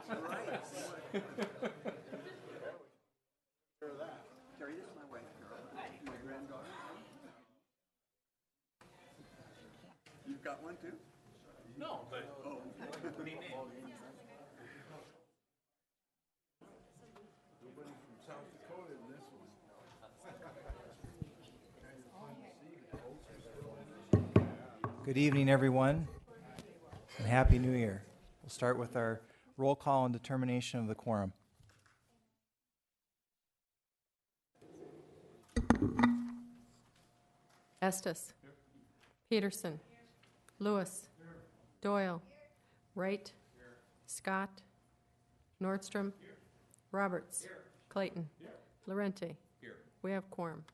Carrie, this is my wife, Carol. My granddaughter. You've got one too? No, but what do you mean? Nobody from South Dakota in this one. Good evening, everyone, and Happy New Year. We'll start with our roll call and determination of the quorum. Estes. Peterson. Lewis. Doyle. Wright. Scott. Nordstrom. Roberts. Clayton. Lorente. We have quorum.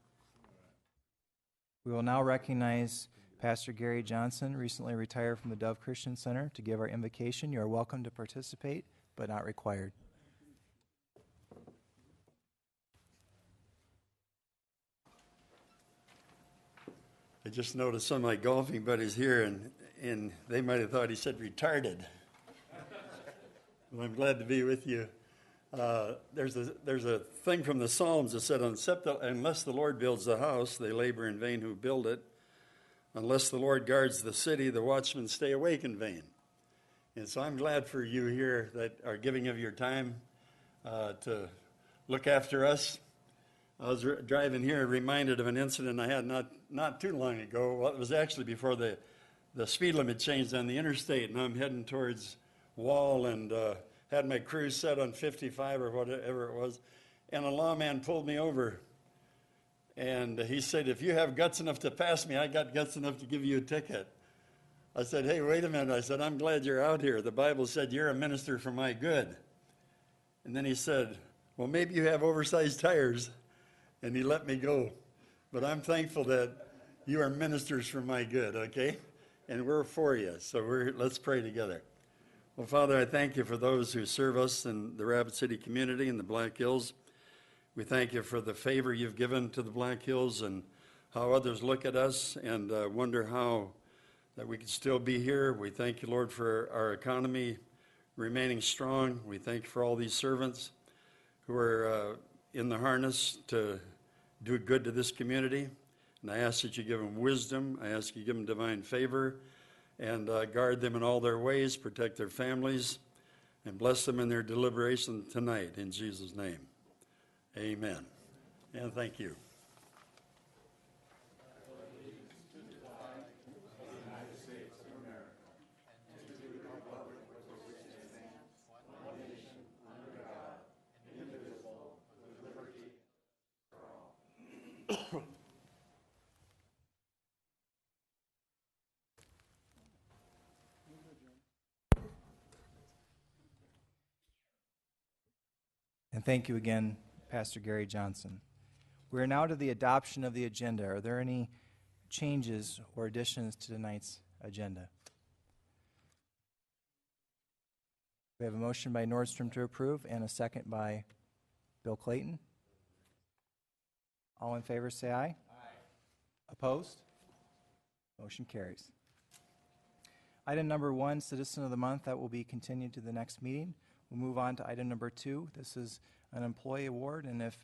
We will now recognize Pastor Gary Johnson, recently retired from the Dove Christian Center, to give our invocation. You are welcome to participate, but not required. I just noticed some of my golfing buddies here, and they might have thought he said retarded. Well, I'm glad to be with you. There's a thing from the Psalms that said, unless the Lord builds the house, they labor in vain who build it. Unless the Lord guards the city, the watchmen stay awake in vain. And so I'm glad for you here that are giving of your time to look after us. I was driving here reminded of an incident I had not too long ago. Well, it was actually before the speed limit changed on the interstate, and I'm heading towards Wall and had my cruise set on 55 or whatever it was, and a lawman pulled me over. And he said, if you have guts enough to pass me, I got guts enough to give you a ticket. I said, hey, wait a minute. I said, I'm glad you're out here. The Bible said you're a minister for my good. And then he said, well, maybe you have oversized tires. And he let me go. But I'm thankful that you are ministers for my good, okay? And we're for you. So let's pray together. Well, Father, I thank you for those who serve us in the Rapid City community in the Black Hills. We thank you for the favor you've given to the Black Hills and how others look at us and wonder how that we can still be here. We thank you, Lord, for our economy remaining strong. We thank you for all these servants who are in the harness to do good to this community. And I ask that you give them wisdom. I ask you give them divine favor and guard them in all their ways, protect their families, and bless them in their deliberation tonight. In Jesus' name. Amen. And thank you. And thank you again, Pastor Gary Johnson. We are now to the adoption of the agenda. Are there any changes or additions to tonight's agenda? We have a motion by Nordstrom to approve and a second by Bill Clayton. All in favor say aye. Aye. Opposed? Motion carries. Item number 1, Citizen of the Month, that will be continued to the next meeting. We'll move on to item number 2. This is an employee award, and if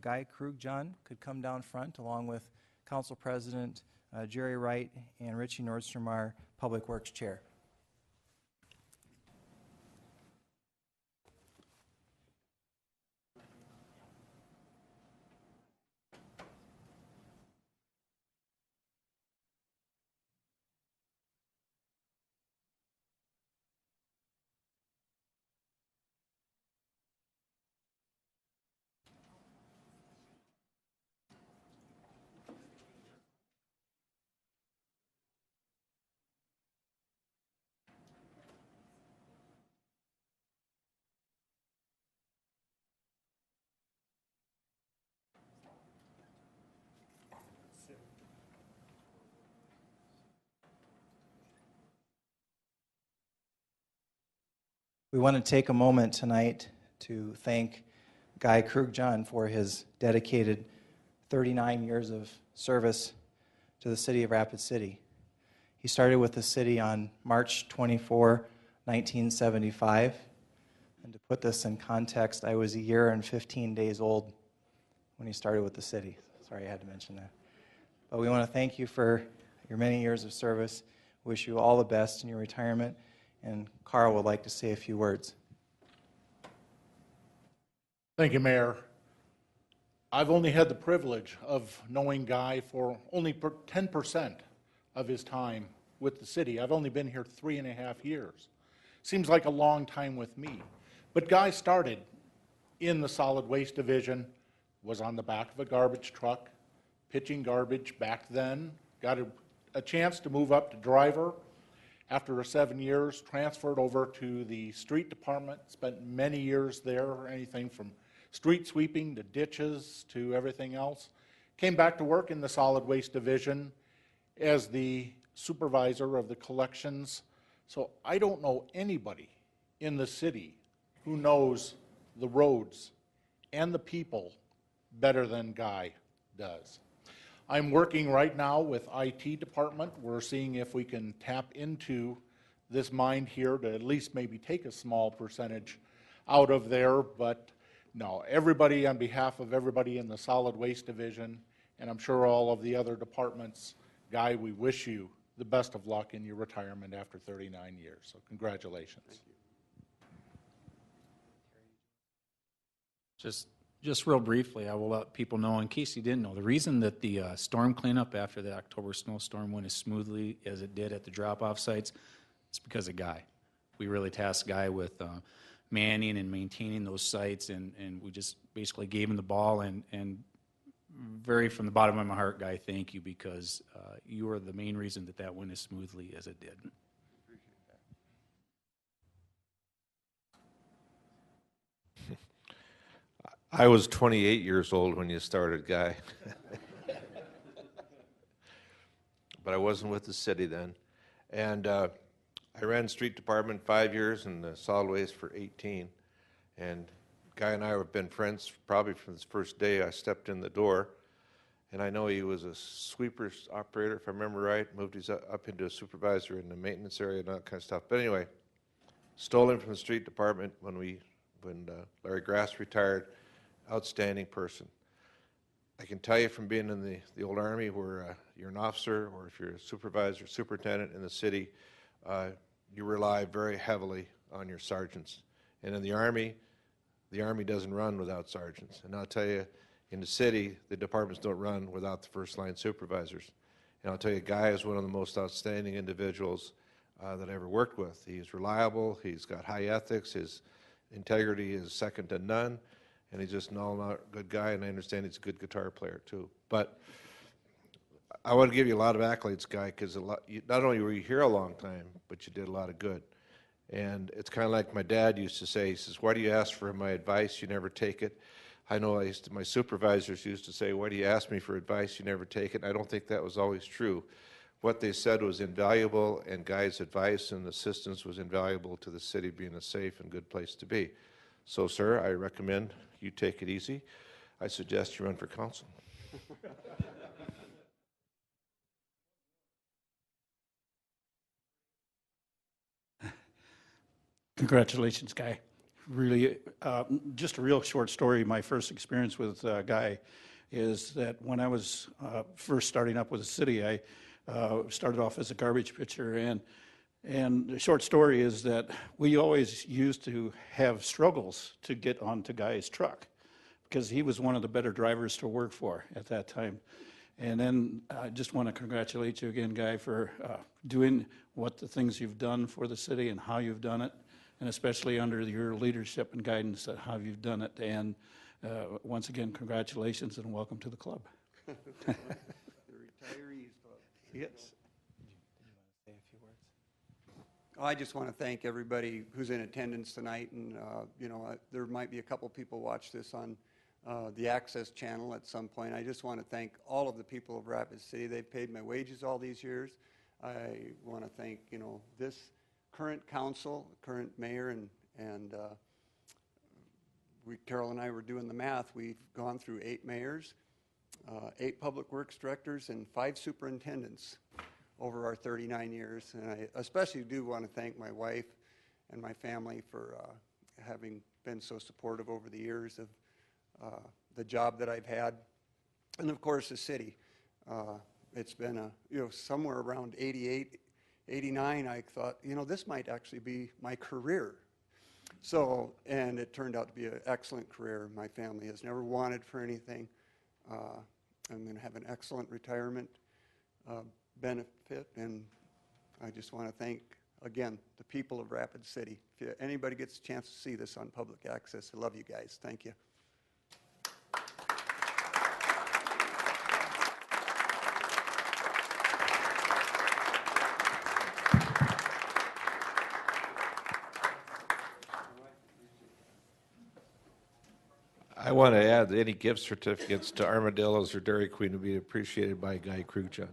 Guy Krug-John could come down front along with Council President Jerry Wright and Richie Nordstrom, our Public Works Chair. We want to take a moment tonight to thank Guy Krug-John for his dedicated 39 years of service to the city of Rapid City. He started with the city on March 24, 1975, And to put this in context, I was a year and 15 days old when he started with the city. Sorry, I had to mention that. But we want to thank you for your many years of service. Wish you all the best in your retirement. And Carl would like to say a few words. Thank you, Mayor. I've only had the privilege of knowing Guy for only 10% of his time with the city. I've only been here 3.5 years. Seems like a long time with me. But Guy started in the solid waste division, was on the back of a garbage truck, pitching garbage back then, got a chance to move up to driver. After 7 years, transferred over to the street department, spent many years there, anything from street sweeping to ditches to everything else. Came back to work in the solid waste division as the supervisor of the collections. So I don't know anybody in the city who knows the roads and the people better than Guy does. I'm working right now with IT department. We're seeing if we can tap into this mind here to at least maybe take a small percentage out of there. But no, everybody, on behalf of everybody in the solid waste division, and I'm sure all of the other departments, Guy, we wish you the best of luck in your retirement after 39 years. So congratulations. Just real briefly, I will let people know, in case you didn't know, the reason that the storm cleanup after the October snowstorm went as smoothly as it did at the drop-off sites, it's because of Guy. We really tasked Guy with manning and maintaining those sites, and we just basically gave him the ball, and very from the bottom of my heart, Guy, thank you, because you are the main reason that that went as smoothly as it did. I was 28 years old when you started, Guy. But I wasn't with the city then. And I ran street department 5 years and the solid waste for 18. And Guy and I have been friends probably from the first day I stepped in the door. And I know he was a sweeper operator, if I remember right, moved his up into a supervisor in the maintenance area and all that kind of stuff. But anyway, stole him from the street department when Larry Grass retired. Outstanding person. I can tell you from being in the old Army where you're an officer or if you're a supervisor, superintendent in the city, you rely very heavily on your sergeants. And in the Army doesn't run without sergeants. And I'll tell you, in the city, the departments don't run without the first line supervisors. And I'll tell you, Guy is one of the most outstanding individuals that I ever worked with. He's reliable, he's got high ethics, his integrity is second to none. And he's just an all-out good guy, and I understand he's a good guitar player, too. But I want to give you a lot of accolades, Guy, because not only were you here a long time, but you did a lot of good. And it's kind of like my dad used to say, he says, why do you ask for my advice? You never take it. I know my supervisors used to say, why do you ask me for advice? You never take it. I don't think that was always true. What they said was invaluable, and Guy's advice and assistance was invaluable to the city being a safe and good place to be. So, sir, I recommend you take it easy. I suggest you run for council. Congratulations, Guy. Really, just a real short story. My first experience with Guy is that when I was first starting up with the city, I started off as a garbage pitcher, and the short story is that we always used to have struggles to get onto Guy's truck because he was one of the better drivers to work for at that time. And then I just want to congratulate you again, Guy, for doing the things you've done for the city and how you've done it, and especially under your leadership and guidance at how you've done it. And once again, congratulations and welcome to the club. The Retirees Club. Yes. I just want to thank everybody who's in attendance tonight, and there might be a couple people watch this on the Access channel at some point. I just want to thank all of the people of Rapid City. They've paid my wages all these years. I want to thank this current council, current mayor, and Carol and I were doing the math. We've gone through 8 mayors, 8 public works directors, and 5 superintendents over our 39 years. And I especially do want to thank my wife and my family for having been so supportive over the years of the job that I've had. And of course, the city. It's been somewhere around 88, 89, I thought, this might actually be my career. So, and it turned out to be an excellent career. My family has never wanted for anything. I'm going to have an excellent retirement benefit, and I just want to thank, again, the people of Rapid City. If anybody gets a chance to see this on public access, I love you guys. Thank you. I want to add that any gift certificates to Armadillos or Dairy Queen would be appreciated by Guy Krugcha.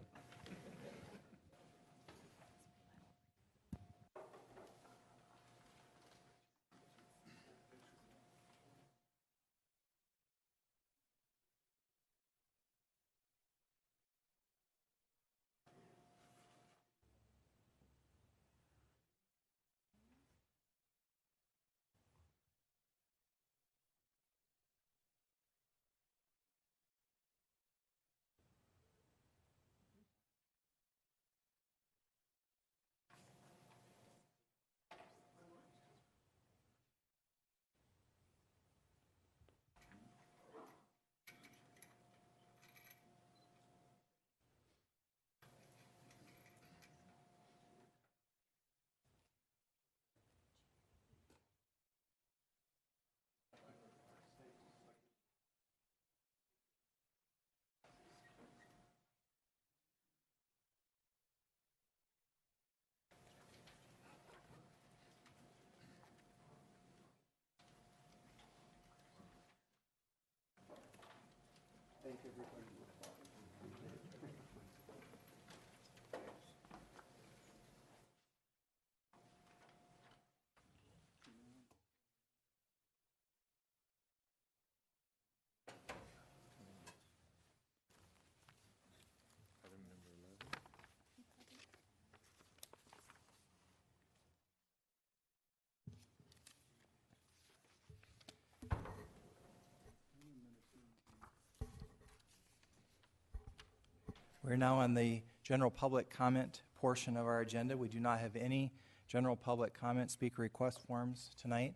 We're now on the general public comment portion of our agenda. We do not have any general public comment speaker request forms tonight.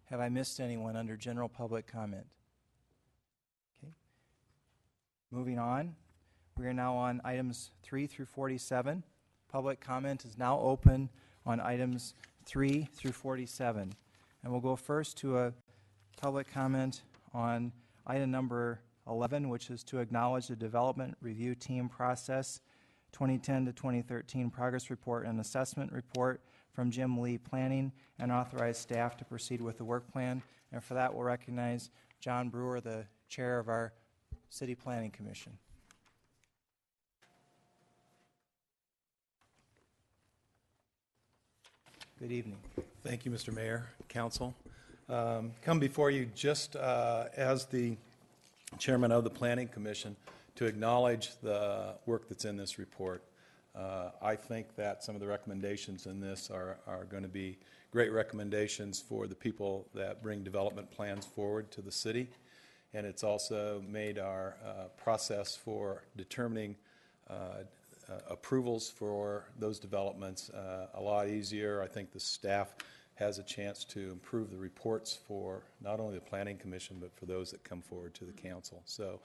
Have I missed anyone under general public comment? Okay. Moving on, we are now on items 3 through 47. Public comment is now open on items 3 through 47. And we'll go first to a public comment on item number 11, which is to acknowledge the development review team process 2010 to 2013 progress report and assessment report from Jim Lee Planning, and authorize staff to proceed with the work plan. And for that, we'll recognize John Brewer, the chair of our City Planning Commission. Good evening. Thank you, Mr. Mayor, Council. Come before you just as the chairman of the Planning Commission to acknowledge the work that's in this report. I think that some of the recommendations in this are going to be great recommendations for the people that bring development plans forward to the city. And it's also made our process for determining approvals for those developments a lot easier. I think the staff has a chance to improve the reports for not only the Planning Commission, but for those that come forward to the council. So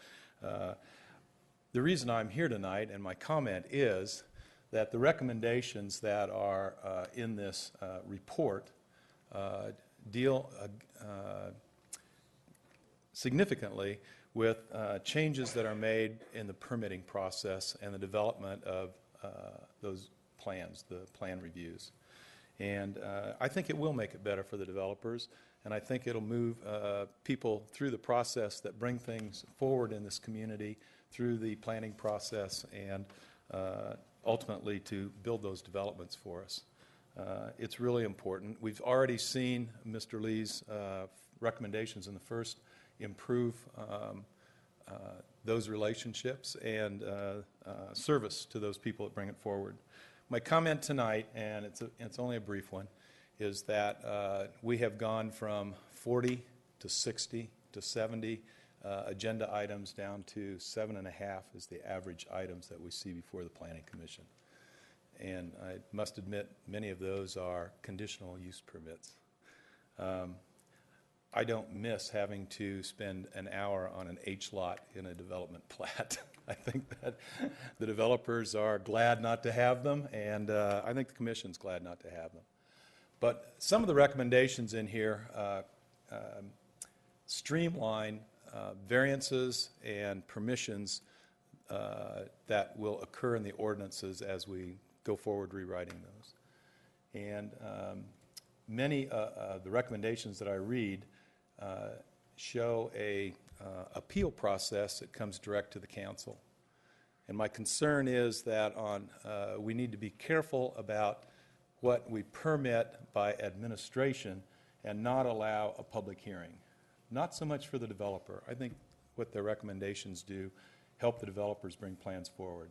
the reason I'm here tonight, and my comment is that the recommendations that are in this report deal significantly with changes that are made in the permitting process and the development of those plans, the plan reviews. And I think it will make it better for the developers, and I think it'll move people through the process that bring things forward in this community through the planning process and ultimately to build those developments for us. It's really important. We've already seen Mr. Lee's recommendations in the first improve those relationships and service to those people that bring it forward. My comment tonight, and it's only a brief one, is that we have gone from 40 to 60 to 70 agenda items down to 7.5 is the average items that we see before the Planning Commission. And I must admit, many of those are conditional use permits. I don't miss having to spend an hour on an H lot in a development plat. I think that the developers are glad not to have them, and I think the Commission's glad not to have them. But some of the recommendations in here streamline variances and permissions that will occur in the ordinances as we go forward rewriting those. And many of the recommendations that I read show a appeal process that comes direct to the council. And my concern is that we need to be careful about what we permit by administration and not allow a public hearing. Not so much for the developer. I think what their recommendations do help the developers bring plans forward.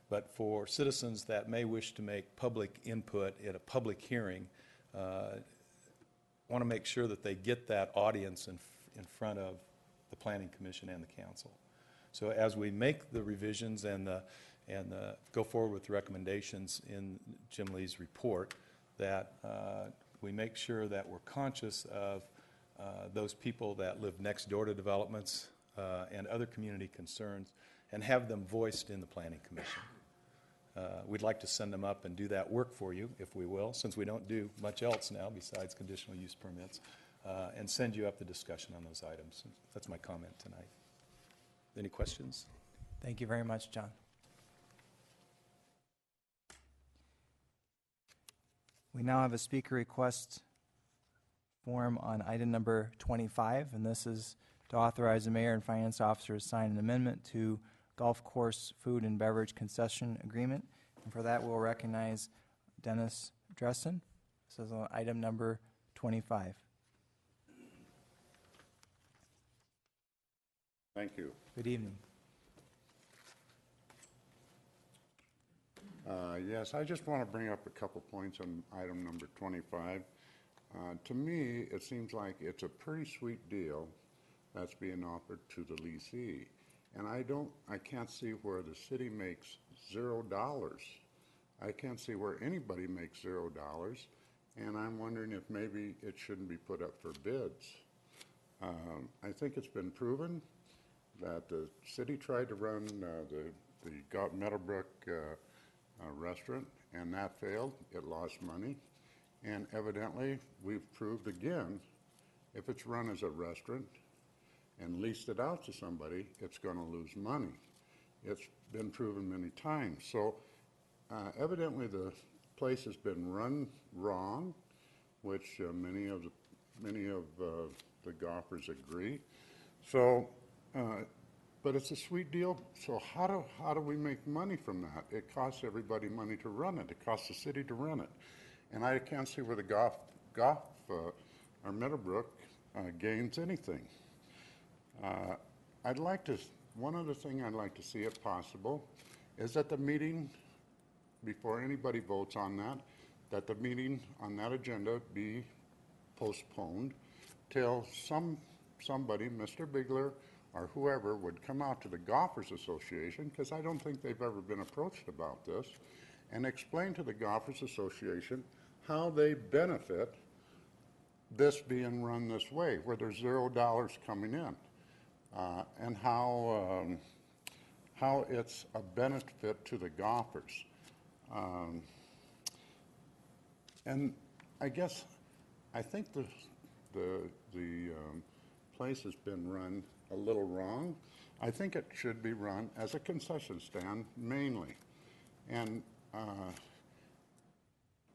But for citizens that may wish to make public input at a public hearing, want to make sure that they get that audience in front of the Planning Commission and the council. So as we make the revisions and go forward with the recommendations in Jim Lee's report, that we make sure that we're conscious of those people that live next door to developments and other community concerns, and have them voiced in the Planning Commission. We'd like to send them up and do that work for you, if we will, since we don't do much else now besides conditional use permits, and send you up the discussion on those items. That's my comment tonight. Any questions? Thank you very much, John. We now have a speaker request form on item number 25, and this is to authorize the mayor and finance officer to sign an amendment to golf course food and beverage concession agreement. And for that, we'll recognize Dennis Dressen. This is on item number 25. Thank you. Good evening. Yes, I just want to bring up a couple points on item number 25. To me, it seems like it's a pretty sweet deal that's being offered to the leasee. And I can't see where the city makes $0. I can't see where anybody makes $0. And I'm wondering if maybe it shouldn't be put up for bids. I think it's been proven that the city tried to run the Meadowbrook restaurant, and that failed. It lost money. And evidently, we've proved again, if it's run as a restaurant and leased it out to somebody, it's going to lose money. It's been proven many times. So evidently the place has been run wrong, which many of the golfers agree. So, but it's a sweet deal. So how do we make money from that? It costs everybody money to run it. It costs the city to run it. And I can't see where the golf or Meadowbrook gains anything. One other thing I'd like to see, if possible, is that the meeting, before anybody votes on that the meeting on that agenda be postponed till somebody, Mr. Bigler or whoever, would come out to the Golfers Association, because I don't think they've ever been approached about this, and explain to the Golfers Association how they benefit this being run this way, where there's $0 coming in, and how it's a benefit to the golfers. And I think the place has been run a little wrong. I think it should be run as a concession stand mainly. And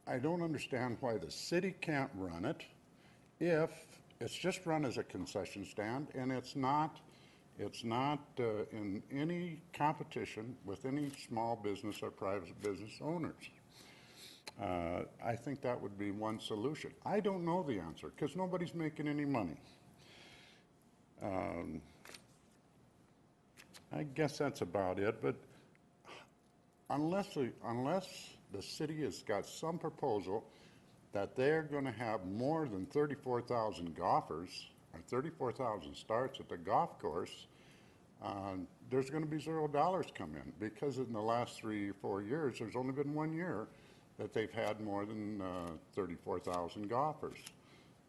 I don't understand why the city can't run it if it's just run as a concession stand and it's not in any competition with any small business or private business owners. I think that would be one solution. I don't know the answer because nobody's making any money. I guess that's about it, but unless the city has got some proposal that they're going to have more than 34,000 golfers or 34,000 starts at the golf course, there's going to be $0 come in, because in the last 3 or 4 years, there's only been 1 year that they've had more than 34,000 golfers.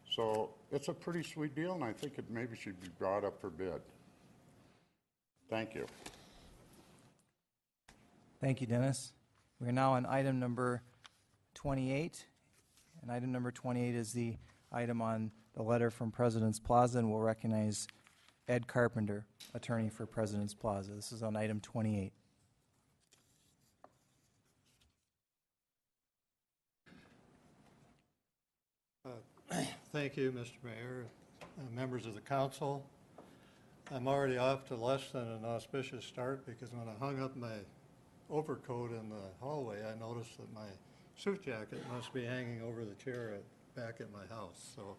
So it's a pretty sweet deal, and I think it maybe should be brought up for bid. Thank you. Thank you, Dennis. We're now on item number 28. And item number 28 is the item on the letter from President's Plaza, and we'll recognize Ed Carpenter, attorney for President's Plaza. This is on item 28. Thank you, Mr. Mayor, members of the council. I'm already off to less than an auspicious start, because when I hung up my overcoat in the hallway, I noticed that my suit jacket must be hanging over the chair back at my house. So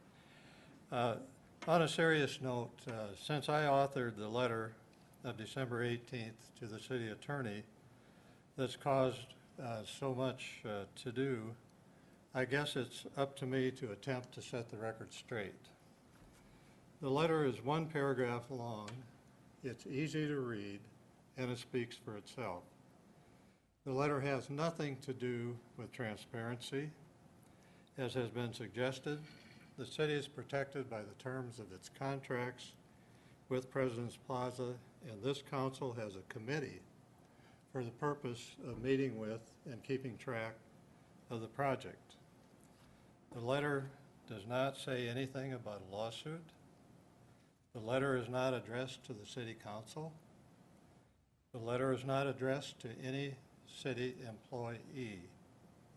on a serious note, since I authored the letter of December 18th to the city attorney that's caused so much to do, I guess it's up to me to attempt to set the record straight. The letter is 1 paragraph long, it's easy to read, and it speaks for itself. The letter has nothing to do with transparency. As has been suggested, the city is protected by the terms of its contracts with President's Plaza, and this council has a committee for the purpose of meeting with and keeping track of the project. The letter does not say anything about a lawsuit. The letter is not addressed to the city council. The letter is not addressed to any city employee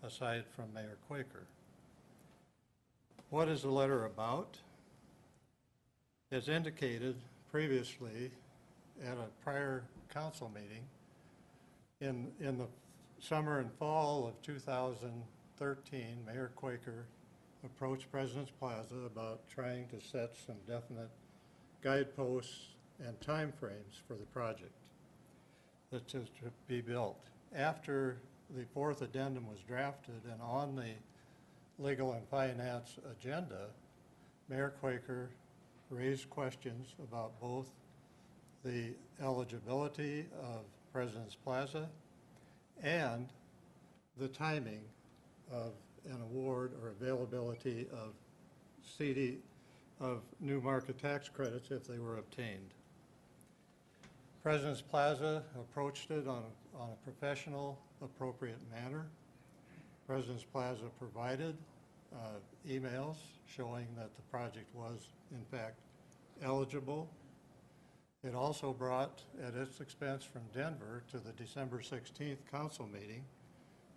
aside from Mayor Quaker. What is the letter about? As indicated previously at a prior council meeting, in the summer and fall of 2013, Mayor Quaker approached President's Plaza about trying to set some definite guideposts and timeframes for the project that's to be built. After the 4th addendum was drafted and on the legal and finance agenda, Mayor Quaker raised questions about both the eligibility of President's Plaza and the timing of an award or availability of new market tax credits if they were obtained. President's Plaza approached it on a professional, appropriate manner. President's Plaza provided emails showing that the project was, in fact, eligible. It also brought, at its expense from Denver, to the December 16th council meeting,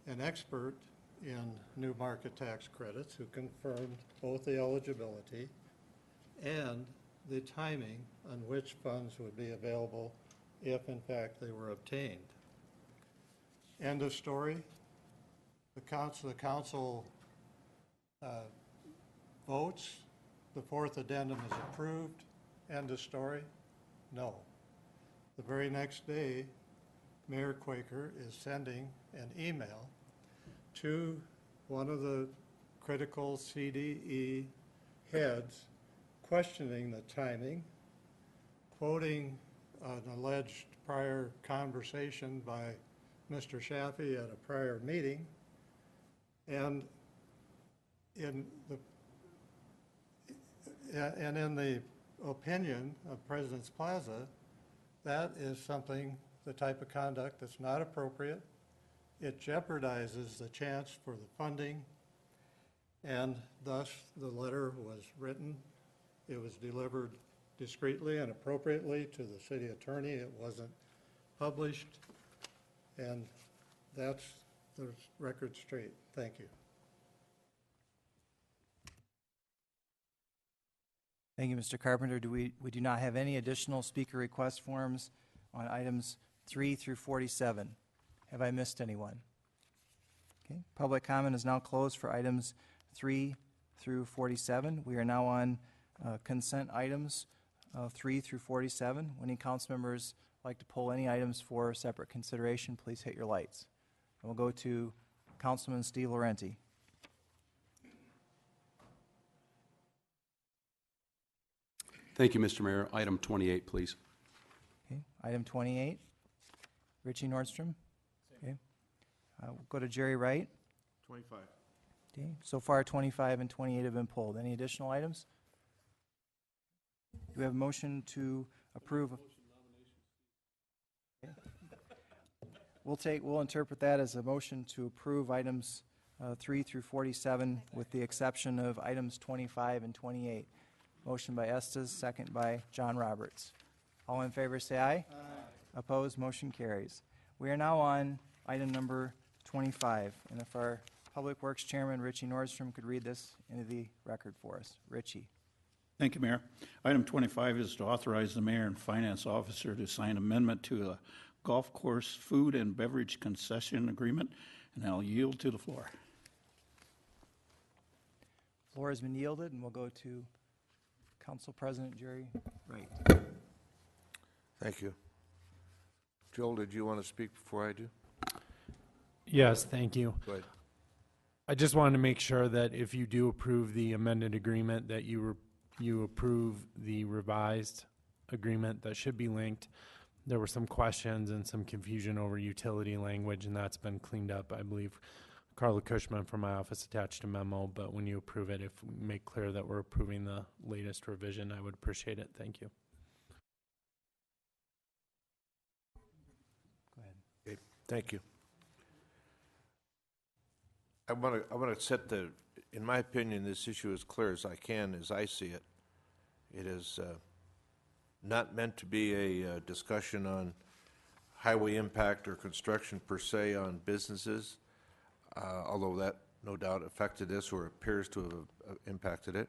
an expert in new market tax credits who confirmed both the eligibility and the timing on which funds would be available if, in fact, they were obtained. End of story. The council votes. The 4th addendum is approved. End of story. No. The very next day, Mayor Quaker is sending an email to one of the critical CDE heads questioning the timing, quoting an alleged prior conversation by Mr. Shaffey at a prior meeting, and in the opinion of President's Plaza, that is something, the type of conduct that's not appropriate. It jeopardizes the chance for the funding, and thus the letter was written. It was delivered discreetly and appropriately to the city attorney. It wasn't published, and that's the record straight. Thank you. Thank you, Mr. Carpenter. We do not have any additional speaker request forms on items 3 through 47. Have I missed anyone? Okay. Public comment is now closed for items 3 through 47. We are now on consent items 3 through 47. When any council members like to pull any items for separate consideration, please hit your lights. And we'll go to Councilman Steve Laurenti. Thank you, Mr. Mayor. Item 28, please. Okay, item 28, Richie Nordstrom. Okay. We'll go to Jerry Wright. 25. Okay, so far 25 and 28 have been pulled. Any additional items? Do we have a motion to approve? Okay. We'll interpret that as a motion to approve items 3 through 47 with the exception of items 25 and 28. Motion by Estes, second by John Roberts. All in favor say aye. Aye. Opposed, motion carries. We are now on item number 25, and if our Public Works Chairman, Richie Nordstrom, could read this into the record for us. Richie. Thank you, Mayor. Item 25 is to authorize the mayor and finance officer to sign amendment to the golf course food and beverage concession agreement, and I'll yield to the floor. Floor has been yielded, and we'll go to Council President Jerry Wright. Thank you. Joel, did you want to speak before I do? Yes, thank you. Go ahead. I just wanted to make sure that if you do approve the amended agreement, that you approve the revised agreement that should be linked. There were some questions and some confusion over utility language, and that's been cleaned up. I believe Carla Cushman from my office attached a memo, but when you approve it, if we make clear that we're approving the latest revision, I would appreciate it. Thank you. Go ahead. Okay, thank you. I want to set the, in my opinion, this issue as clear as I can, as I see it. It is not meant to be a discussion on highway impact or construction per se on businesses, although that no doubt affected this or appears to have impacted it,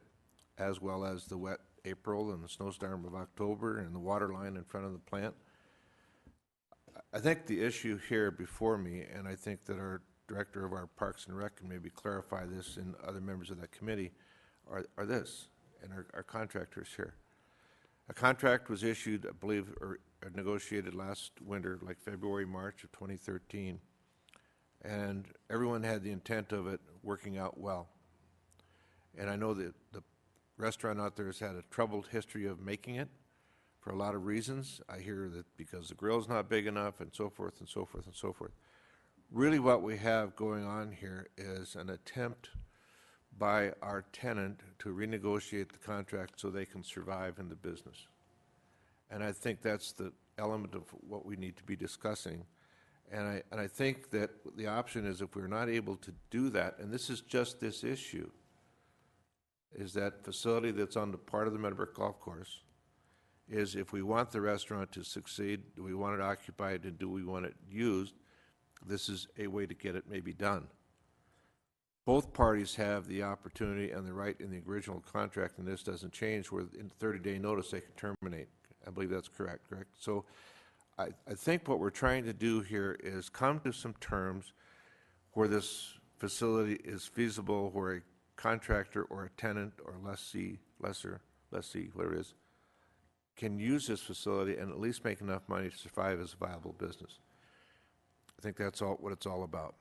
as well as the wet April and the snowstorm of October and the water line in front of the plant. I think the issue here before me, and I think that our director of our Parks and Rec can maybe clarify this and other members of that committee, are this, and our contractors here. A contract was issued, I believe, or negotiated last winter, like February, March of 2013, and everyone had the intent of it working out well. And I know that the restaurant out there has had a troubled history of making it for a lot of reasons. I hear that because the grill's not big enough and so forth and so forth and so forth. Really what we have going on here is an attempt by our tenant to renegotiate the contract so they can survive in the business. And I think that's the element of what we need to be discussing. And I think that the option is, if we're not able to do that, and this is just this issue, is that facility that's on the part of the Meadowbrook Golf Course, is if we want the restaurant to succeed, do we want it occupied and do we want it used, this is a way to get it maybe done. Both parties have the opportunity and the right in the original contract, and this doesn't change, where in 30-day notice they can terminate. I believe that's correct? So I think what we're trying to do here is come to some terms where this facility is feasible, where a contractor or a tenant or lessee, whatever it is, can use this facility and at least make enough money to survive as a viable business. I think that's all what it's all about.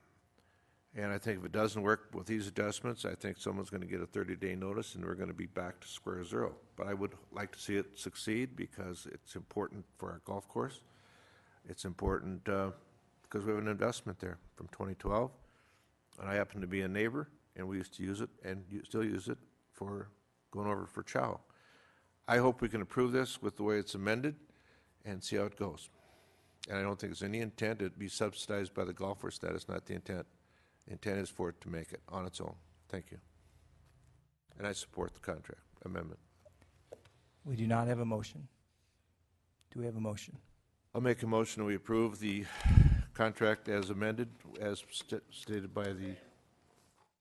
And I think if it doesn't work with these adjustments, I think someone's going to get a 30-day notice and we're going to be back to square zero. But I would like to see it succeed because it's important for our golf course. It's important because we have an investment there from 2012. And I happen to be a neighbor, and we used to use it and still use it for going over for chow. I hope we can approve this with the way it's amended and see how it goes. And I don't think there's any intent to be subsidized by the golfers. That is not the intent. The intent is for it to make it on its own. Thank you. And I support the contract amendment. We do not have a motion. Do we have a motion? I'll make a motion that we approve the contract as amended, as stated by the...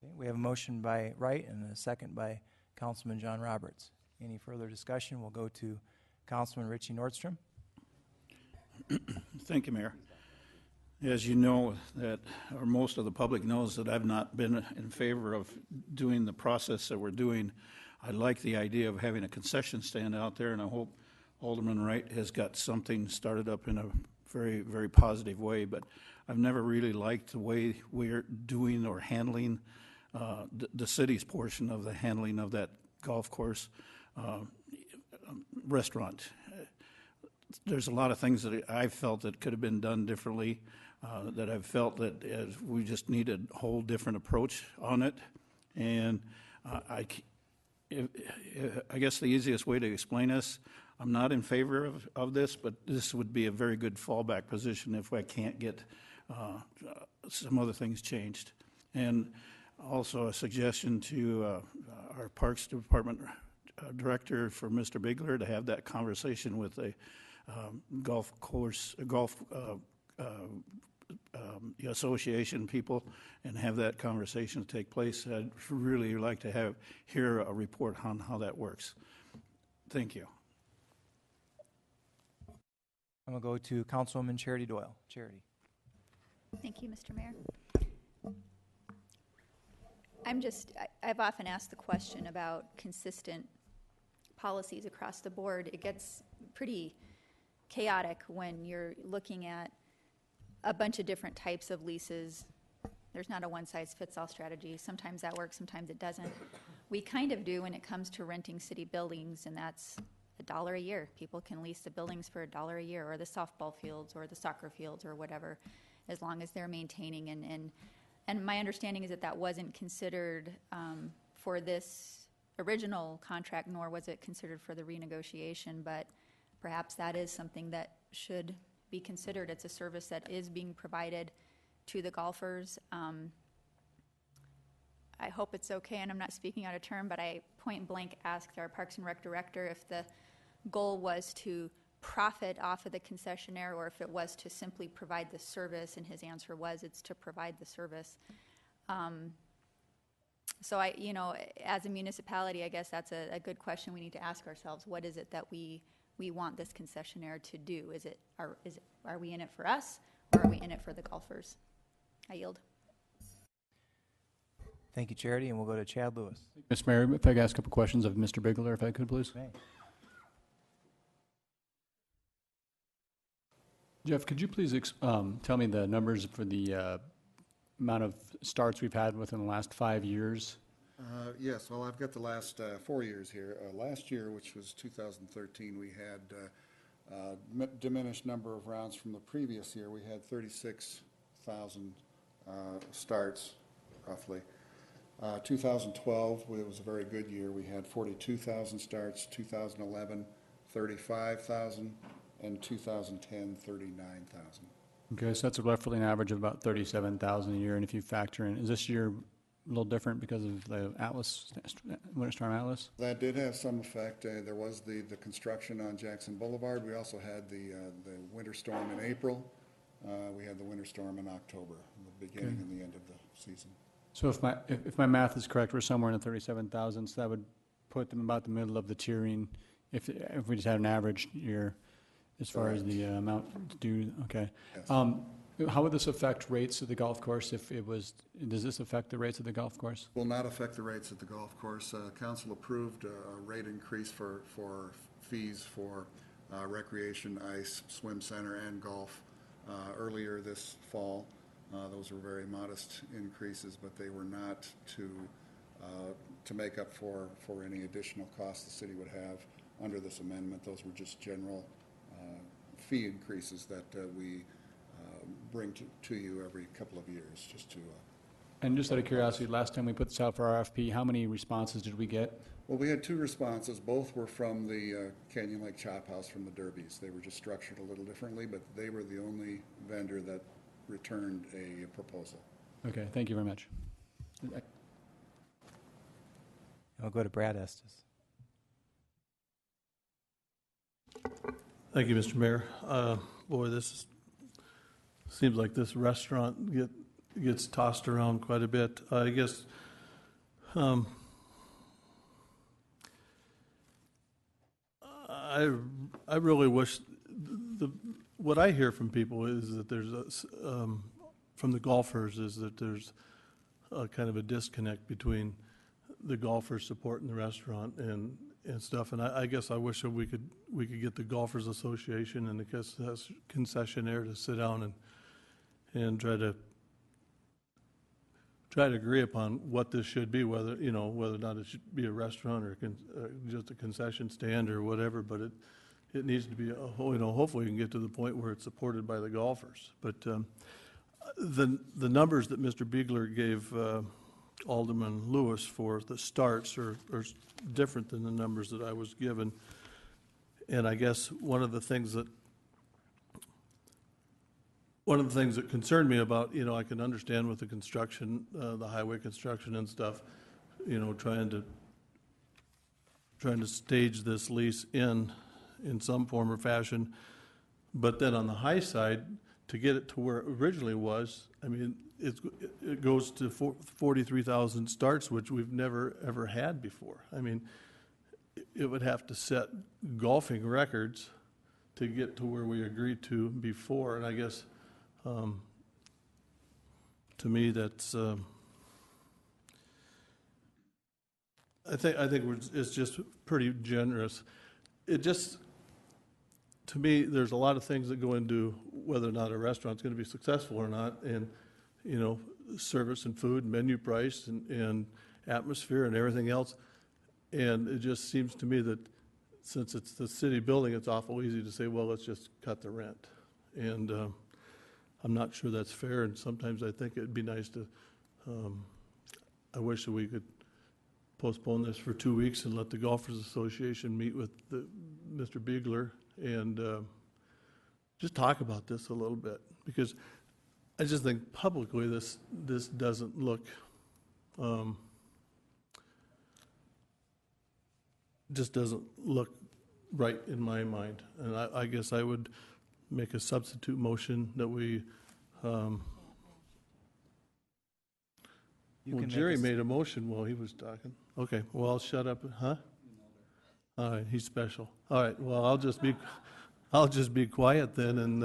Okay, we have a motion by Wright and a second by Councilman John Roberts. Any further discussion? We'll go to Councilman Richie Nordstrom. Thank you, Mayor. As you know, that, or most of the public knows, that I've not been in favor of doing the process that we're doing. I like the idea of having a concession stand out there, and I hope Alderman Wright has got something started up in a very, very positive way, but I've never really liked the way we're doing or handling the city's portion of the handling of that golf course. restaurant. There's a lot of things that I felt that could have been done differently, that I've felt that we just need a whole different approach on it. And I guess the easiest way to explain this, I'm not in favor of this, but this would be a very good fallback position if I can't get some other things changed. And also a suggestion to our Parks Department director for Mr. Bigler to have that conversation with a golf association people and have that conversation take place. I'd really like to hear a report on how that works. Thank you. I'm going to go to Councilwoman Charity Doyle. Charity. Thank you, Mr. Mayor. I've often asked the question about consistent policies across the board. It gets pretty chaotic when you're looking at a bunch of different types of leases. There's not a one-size-fits-all strategy. Sometimes that works, sometimes it doesn't. We kind of do when it comes to renting city buildings, and that's $1 a year. People can lease the buildings for $1 a year, or the softball fields, or the soccer fields, or whatever, as long as they're maintaining. And my understanding is that that wasn't considered for this original contract, nor was it considered for the renegotiation, but perhaps that is something that should be considered. It's a service that is being provided to the golfers. I hope it's okay, and I'm not speaking out of turn, but I point blank asked our Parks and Rec director if the goal was to profit off of the concessionaire or if it was to simply provide the service, and his answer was it's to provide the service. So as a municipality, I guess that's a good question we need to ask ourselves. What is it that we want this concessionaire to do? Are we in it for us, or are we in it for the golfers? I yield. Thank you, Charity, and we'll go to Chad Lewis. Mr. Mayor, if I could ask a couple questions of Mr. Bigler, if I could, please. Okay. Jeff, could you please tell me the numbers for the amount of starts we've had within the last 5 years? Yes, well, I've got the last 4 years here. Last year, which was 2013, we had diminished number of rounds from the previous year. We had 36,000 starts, roughly. 2012, it was a very good year. We had 42,000 starts. 2011, 35,000. And 2010, 39,000. Okay, so that's roughly an average of about 37,000 a year. And if you factor in, is this year a little different because of the Atlas, Winter Storm Atlas? That did have some effect. There was the construction on Jackson Boulevard. We also had the winter storm in April. We had the winter storm in October, the beginning and the end of the season. So if my math is correct, we're somewhere in the 37,000. So that would put them about the middle of the tiering. If we just had an average year. As far as the amount due, okay. Yes. How would this affect rates at the golf course if it was, does this affect the rates at the golf course? Will not affect the rates at the golf course. Council approved a rate increase for fees for recreation, ice, swim center, and golf earlier this fall. Those were very modest increases, but they were not to make up for any additional costs the city would have under this amendment. Those were just general fee increases that we bring to you every couple of years, just to. And just out of curiosity, last time we put this out for RFP, how many responses did we get? Well, we had 2 responses. Both were from the Canyon Lake Chop House from the Derbies. They were just structured a little differently, but they were the only vendor that returned a proposal. Okay, thank you very much. I'll go to Brad Estes. Thank you, Mr. Mayor. Boy, this seems like this restaurant gets tossed around quite a bit. I guess I really wish what I hear from people is that there's from the golfers is that there's a kind of a disconnect between the golfers supporting the restaurant and stuff, and I guess I wish that we could get the Golfers Association and the concessionaire to sit down and try to try to agree upon what this should be, whether, whether or not it should be a restaurant or just a concession stand or whatever, but it needs to be, hopefully we can get to the point where it's supported by the golfers. But the numbers that Mr. Beegler gave Alderman Lewis for the starts are different than the numbers that I was given. And I guess one of the things that concerned me about, I can understand with the construction, the highway construction and stuff, trying to stage this lease in some form or fashion. But then on the high side, to get it to where it originally was, I mean, it goes to 43,000 starts, which we've never, ever had before. I mean, it would have to set golfing records to get to where we agreed to before. And I guess, to me, that's, I think it's just pretty generous. It just, to me, there's a lot of things that go into whether or not a restaurant's going to be successful or not, and service and food, and menu price, and atmosphere, and everything else. And it just seems to me that since it's the city building, it's awful easy to say, well, let's just cut the rent. And I'm not sure that's fair. And sometimes I think it'd be nice to. I wish that we could postpone this for 2 weeks and let the Golfers Association meet with Mr. Beegler and just talk about this a little bit, because I just think publicly this doesn't look just doesn't look right in my mind. And I guess I would make a substitute motion that we Jerry made a motion while he was talking. Okay, well, I'll shut up. Huh? All right, he's special. All right, well, I'll just be quiet then, and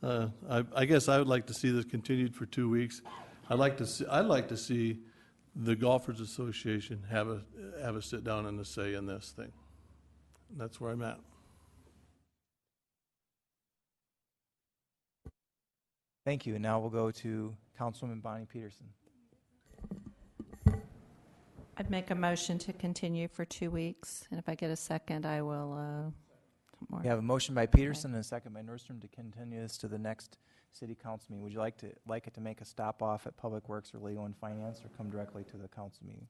I guess I would like to see this continued for 2 weeks. I'd like to see the Golfers Association have a sit down and a say in this thing. And that's where I'm at. Thank you. And now we'll go to Councilwoman Bonnie Peterson. I'd make a motion to continue for 2 weeks, and if I get a second, I will. We have a motion by Peterson and a second by Nordstrom to continue this to the next city council meeting. Would you like it to make a stop off at Public Works or Legal and Finance, or come directly to the council meeting?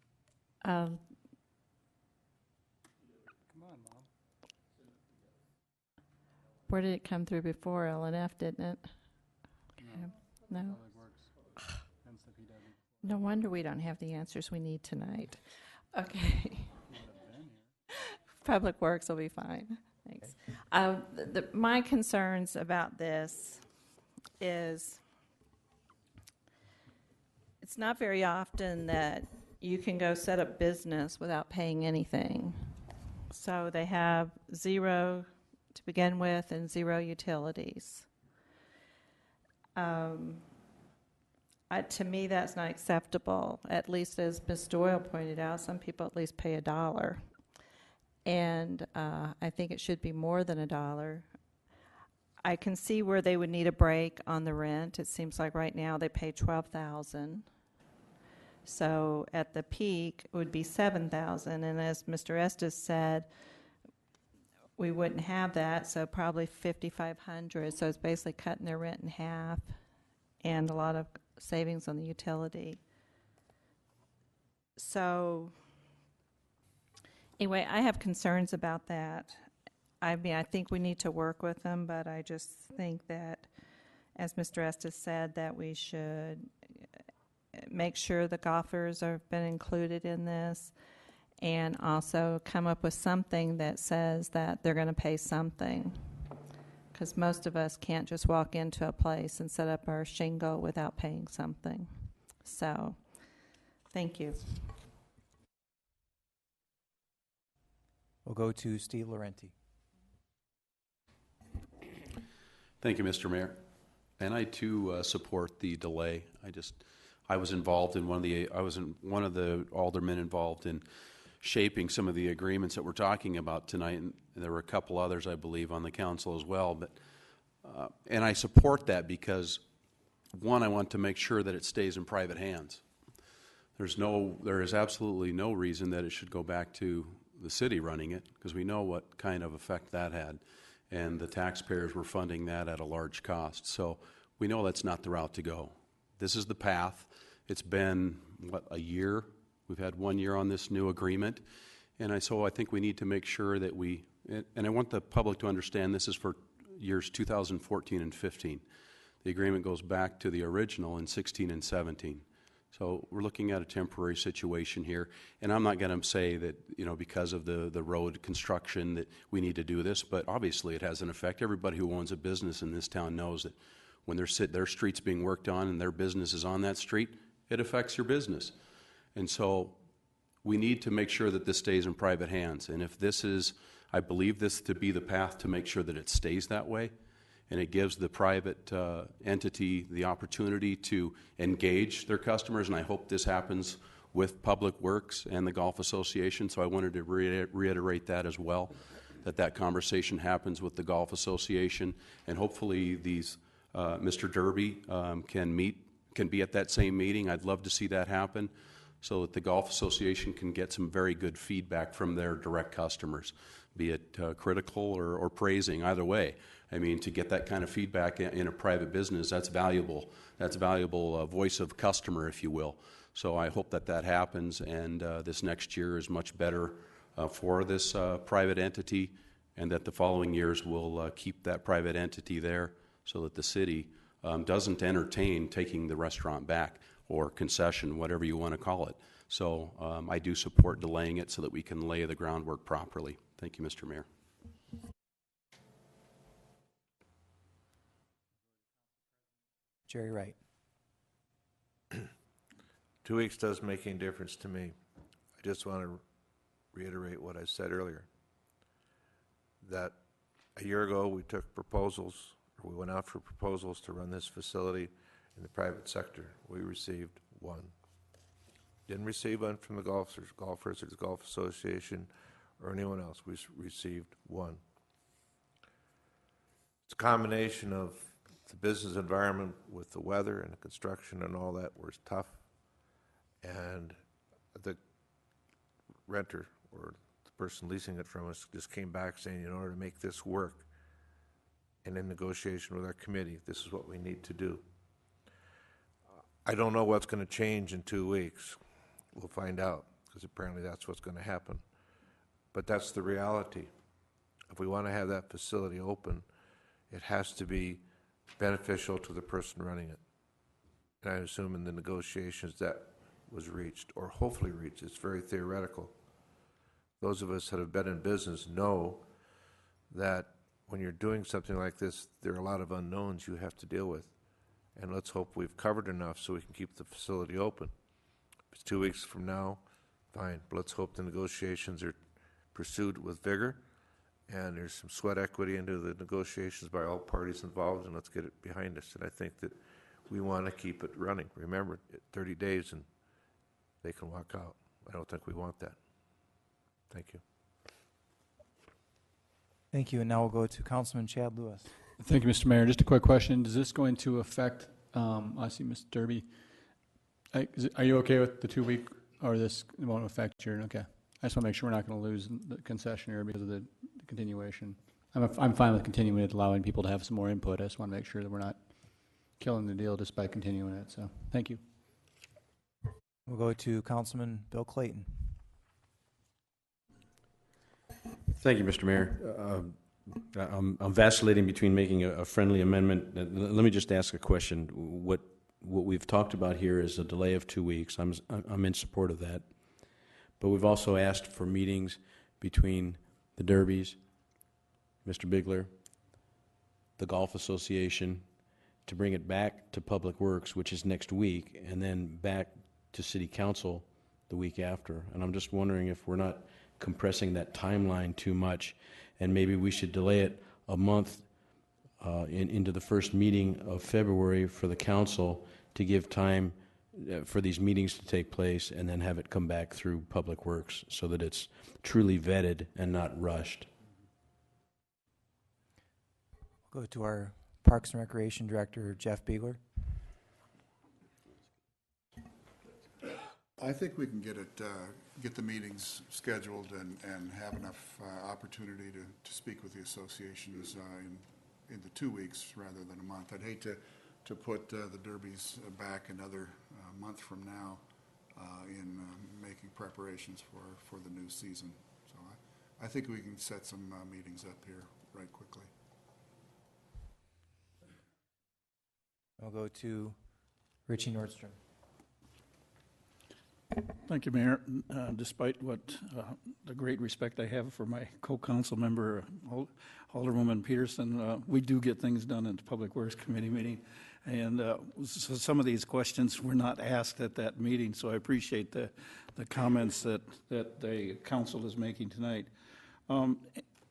Come on, Mom. Where did it come through before? L&F, didn't it? No. Public Works. Hence the PW. No wonder we don't have the answers we need tonight. Okay. Public Works will be fine. Thanks. My concerns about this is it's not very often that you can go set up business without paying anything. So they have zero to begin with and zero utilities. To me, that's not acceptable. At least, as Ms. Doyle pointed out, some people at least pay $1. And I think it should be more than $1. I can see where they would need a break on the rent. It seems like right now they pay $12,000. So at the peak, it would be $7,000. And as Mr. Estes said, we wouldn't have that, so probably $5,500. So it's basically cutting their rent in half, and a lot of savings on the utility. So anyway, I have concerns about that. I mean, I think we need to work with them, but I just think that, as Mr. Estes said, that we should make sure the golfers have been included in this, and also come up with something that says that they're going to pay something, because most of us can't just walk into a place and set up our shingle without paying something. So, thank you. We'll go to Steve Laurenti. Thank you, Mr. Mayor. And I too support the delay. I was involved in one of the aldermen involved in shaping some of the agreements that we're talking about tonight, and there were a couple others, I believe, on the council as well. But and I support that because one, I want to make sure that it stays in private hands. There is absolutely no reason that it should go back to the city running it, because we know what kind of effect that had, and the taxpayers were funding that at a large cost. So we know that's not the route to go. This is the path. It's been, a year? We've had 1 year on this new agreement, and so I think we need to make sure that and I want the public to understand this is for years 2014 and 15. The agreement goes back to the original in 16 and 17. So we're looking at a temporary situation here, and I'm not going to say that, because of the road construction that we need to do this, but obviously it has an effect. Everybody who owns a business in this town knows that when their street's being worked on and their business is on that street, it affects your business. And so we need to make sure that this stays in private hands. And if I believe this to be the path to make sure that it stays that way, and it gives the private entity the opportunity to engage their customers, and I hope this happens with Public Works and the Golf Association, so I wanted to reiterate that as well, that conversation happens with the Golf Association, and hopefully Mr. Derby can be at that same meeting. I'd love to see that happen, so that the Golf Association can get some very good feedback from their direct customers, be it critical or praising, either way. I mean, to get that kind of feedback in a private business, that's valuable. That's valuable voice of customer, if you will. So I hope that happens, and this next year is much better for this private entity, and that the following years will keep that private entity there, so that the city doesn't entertain taking the restaurant back, or concession, whatever you want to call it. So I do support delaying it so that we can lay the groundwork properly. Thank you, Mr. Mayor. Jerry Wright. 2 weeks doesn't make any difference to me. I just want to reiterate what I said earlier, that a year ago we took proposals, or we went out for proposals to run this facility in the private sector. We received one. Didn't receive one from the golfers or the Golf Association or anyone else. We received one. It's a combination of the business environment with the weather and the construction and all that was tough, and the renter or the person leasing it from us just came back saying, in order to make this work, and in negotiation with our committee, this is what we need to do. I don't know what's going to change in 2 weeks. We'll find out, because apparently that's what's going to happen. But that's the reality. If we want to have that facility open, it has to be beneficial to the person running it. And I assume in the negotiations that was reached, or hopefully reached. It's very theoretical. Those of us that have been in business know that when you're doing something like this, there are a lot of unknowns you have to deal with. And let's hope we've covered enough so we can keep the facility open. If it's 2 weeks from now, fine. But let's hope the negotiations are pursued with vigor, and there's some sweat equity into the negotiations by all parties involved, and let's get it behind us. And I think that we want to keep it running. Remember, 30 days and they can walk out. I don't think we want that. Thank you. Thank you, and now we'll go to Councilman Chad Lewis. Thank you, Mr. Mayor. Just a quick question. Is this going to affect, I see Mr. Derby. Are you okay with the 2 week, or this won't affect your, okay. I just want to make sure we're not going to lose the concessionaire because of the continuation. I'm fine with continuing it, allowing people to have some more input. I just want to make sure that we're not killing the deal just by continuing it. So, thank you. We'll go to Councilman Bill Clayton. Thank you, Mr. Mayor. I'm vacillating between making a friendly amendment. Let me just ask a question. What we've talked about here is a delay of 2 weeks. I'm in support of that. But we've also asked for meetings between the Derbies, Mr. Bigler, the Golf Association, to bring it back to Public Works, which is next week, and then back to City Council the week after. And I'm just wondering if we're not compressing that timeline too much, and maybe we should delay it a month into the first meeting of February for the council to give time for these meetings to take place, and then have it come back through Public Works so that it's truly vetted and not rushed. We'll go to our Parks and Recreation Director, Jeff Biegler. I think we can get it, get the meetings scheduled and have enough opportunity to speak with the associations in the 2 weeks rather than a month. I'd hate to put the derbies back another month from now in making preparations for the new season. So I think we can set some meetings up here right quickly. We'll go to Richie Nordstrom. Thank you, Mayor. Despite what the great respect I have for my co-council member, Alderwoman Peterson, we do get things done at the Public Works Committee meeting. And so some of these questions were not asked at that meeting, so I appreciate the comments that the council is making tonight. And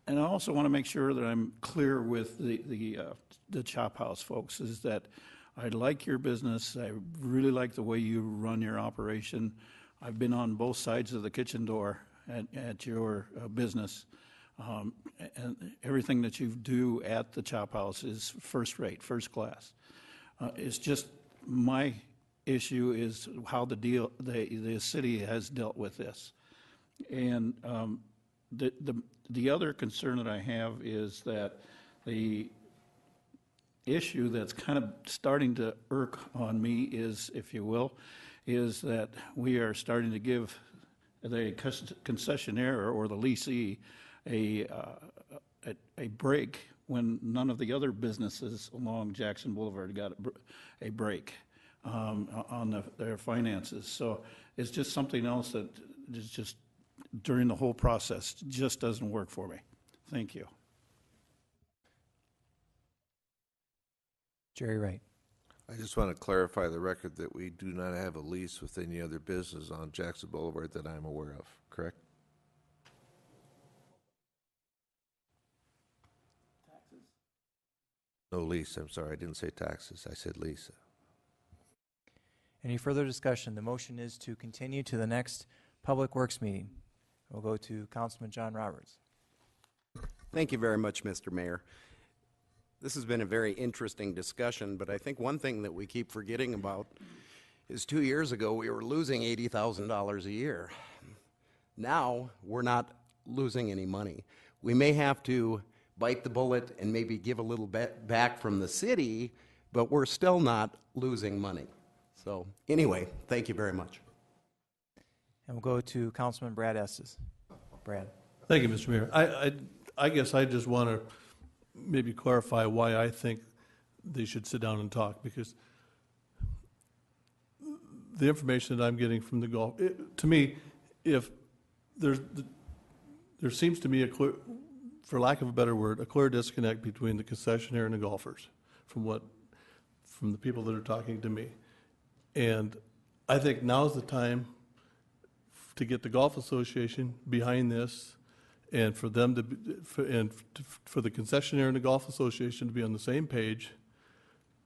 I also want to make sure that I'm clear with the Chop House folks, is that I like your business. I really like the way you run your operation. I've been on both sides of the kitchen door at your business. And everything that you do at the Chop House is first rate, first class. It's just my issue is how the city has dealt with this. And the other concern that I have is that the issue that's kind of starting to irk on me is, if you will, is that we are starting to give the concessionaire or the leasee a break when none of the other businesses along Jackson Boulevard got a break on their finances. So it's just something else that is just during the whole process just doesn't work for me. Thank you. Jerry Wright. I just want to clarify the record that we do not have a lease with any other business on Jackson Boulevard that I'm aware of, correct? Taxes? No lease, I'm sorry, I didn't say taxes, I said lease. Any further discussion? The motion is to continue to the next Public Works meeting. We'll go to Councilman John Roberts. Thank you very much, Mr. Mayor. This has been a very interesting discussion, but I think one thing that we keep forgetting about is 2 years ago we were losing $80,000 a year. Now we're not losing any money. We may have to bite the bullet and maybe give a little bit back from the city, but we're still not losing money. So anyway, thank you very much. And we'll go to Councilman Brad Estes. Brad. Thank you, Mr. Mayor. I guess I just want to maybe clarify why I think they should sit down and talk, because the information that I'm getting from the golf, to me, if there seems to be a clear, for lack of a better word, a clear disconnect between the concessionaire and the golfers from the people that are talking to me. And I think now's the time to get the Golf Association behind this, and for them for the concessionaire and the Golf Association to be on the same page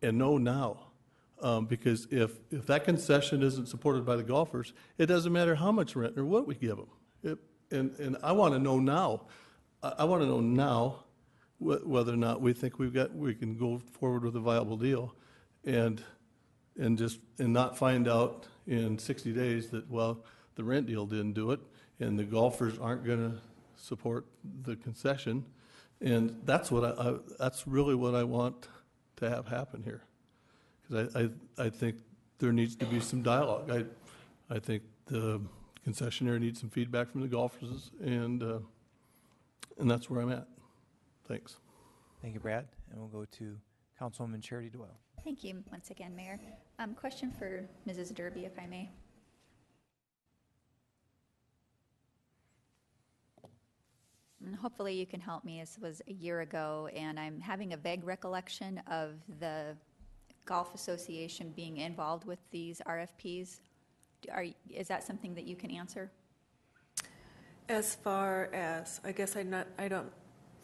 and know now. Because if that concession isn't supported by the golfers, it doesn't matter how much rent or what we give them. And I want to know now. I want to know now whether or not we think we can go forward with a viable deal, and not find out in 60 days that, well, the rent deal didn't do it and the golfers aren't going to support the concession. And that's that's really what I want to have happen here, because I think there needs to be some dialogue. I think the concessionaire needs some feedback from the golfers, and that's where I'm at. Thanks. Thank you, Brad. And we'll go to Councilwoman Charity Doyle. Thank you once again, Mayor. Question for Mrs. Derby, if I may. And hopefully you can help me. This was a year ago, and I'm having a vague recollection of the Golf Association being involved with these RFPs. Is that something that you can answer? As far as, I guess I don't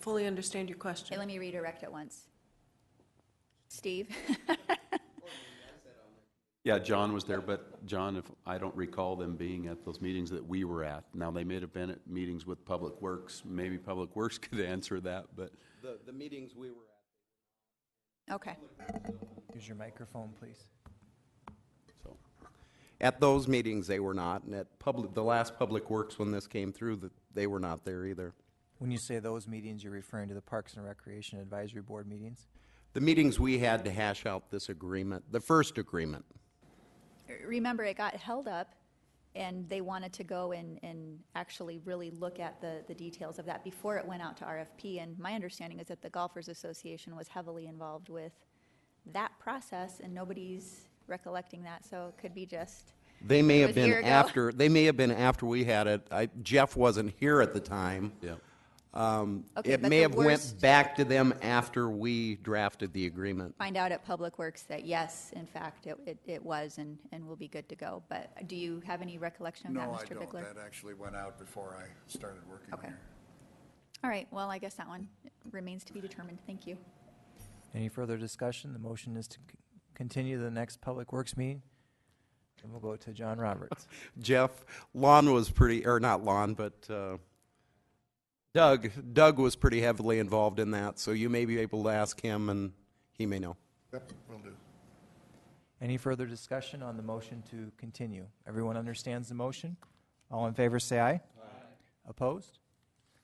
fully understand your question. Okay, let me redirect it once. Steve? Yeah, John was there, but John, if I don't recall them being at those meetings that we were at. Now, they may have been at meetings with Public Works. Maybe Public Works could answer that, but. The meetings we were at. Okay. Use your microphone, please. So. At those meetings, they were not, and at the last Public Works, when this came through, that they were not there either. When you say those meetings, you're referring to the Parks and Recreation Advisory Board meetings? The meetings we had to hash out this agreement, the first agreement. Remember, it got held up, and they wanted to go and actually really look at the details of that before it went out to RFP. And my understanding is that the Golfers Association was heavily involved with that process, and nobody's recollecting that, so it could be just. They may it have was a year been ago. after. They may have been after we had it. Jeff wasn't here at the time. Yeah. Okay, It but may the have worst- went back to them after we drafted the agreement. Find out at Public Works that yes, in fact, it was, and we'll be good to go. But do you have any recollection of that, No, I Mr. don't. Bickler? That actually went out before I started working Okay. here. All right, well, I guess that one remains to be determined. Thank you. Any further discussion? The motion is to continue to the next Public Works meeting. And we'll go to John Roberts. Jeff, Lon was pretty, or not Lon, but Doug was pretty heavily involved in that, so you may be able to ask him, and he may know. Yep, will do. Any further discussion on the motion to continue? Everyone understands the motion? All in favor, say aye. Aye. Opposed?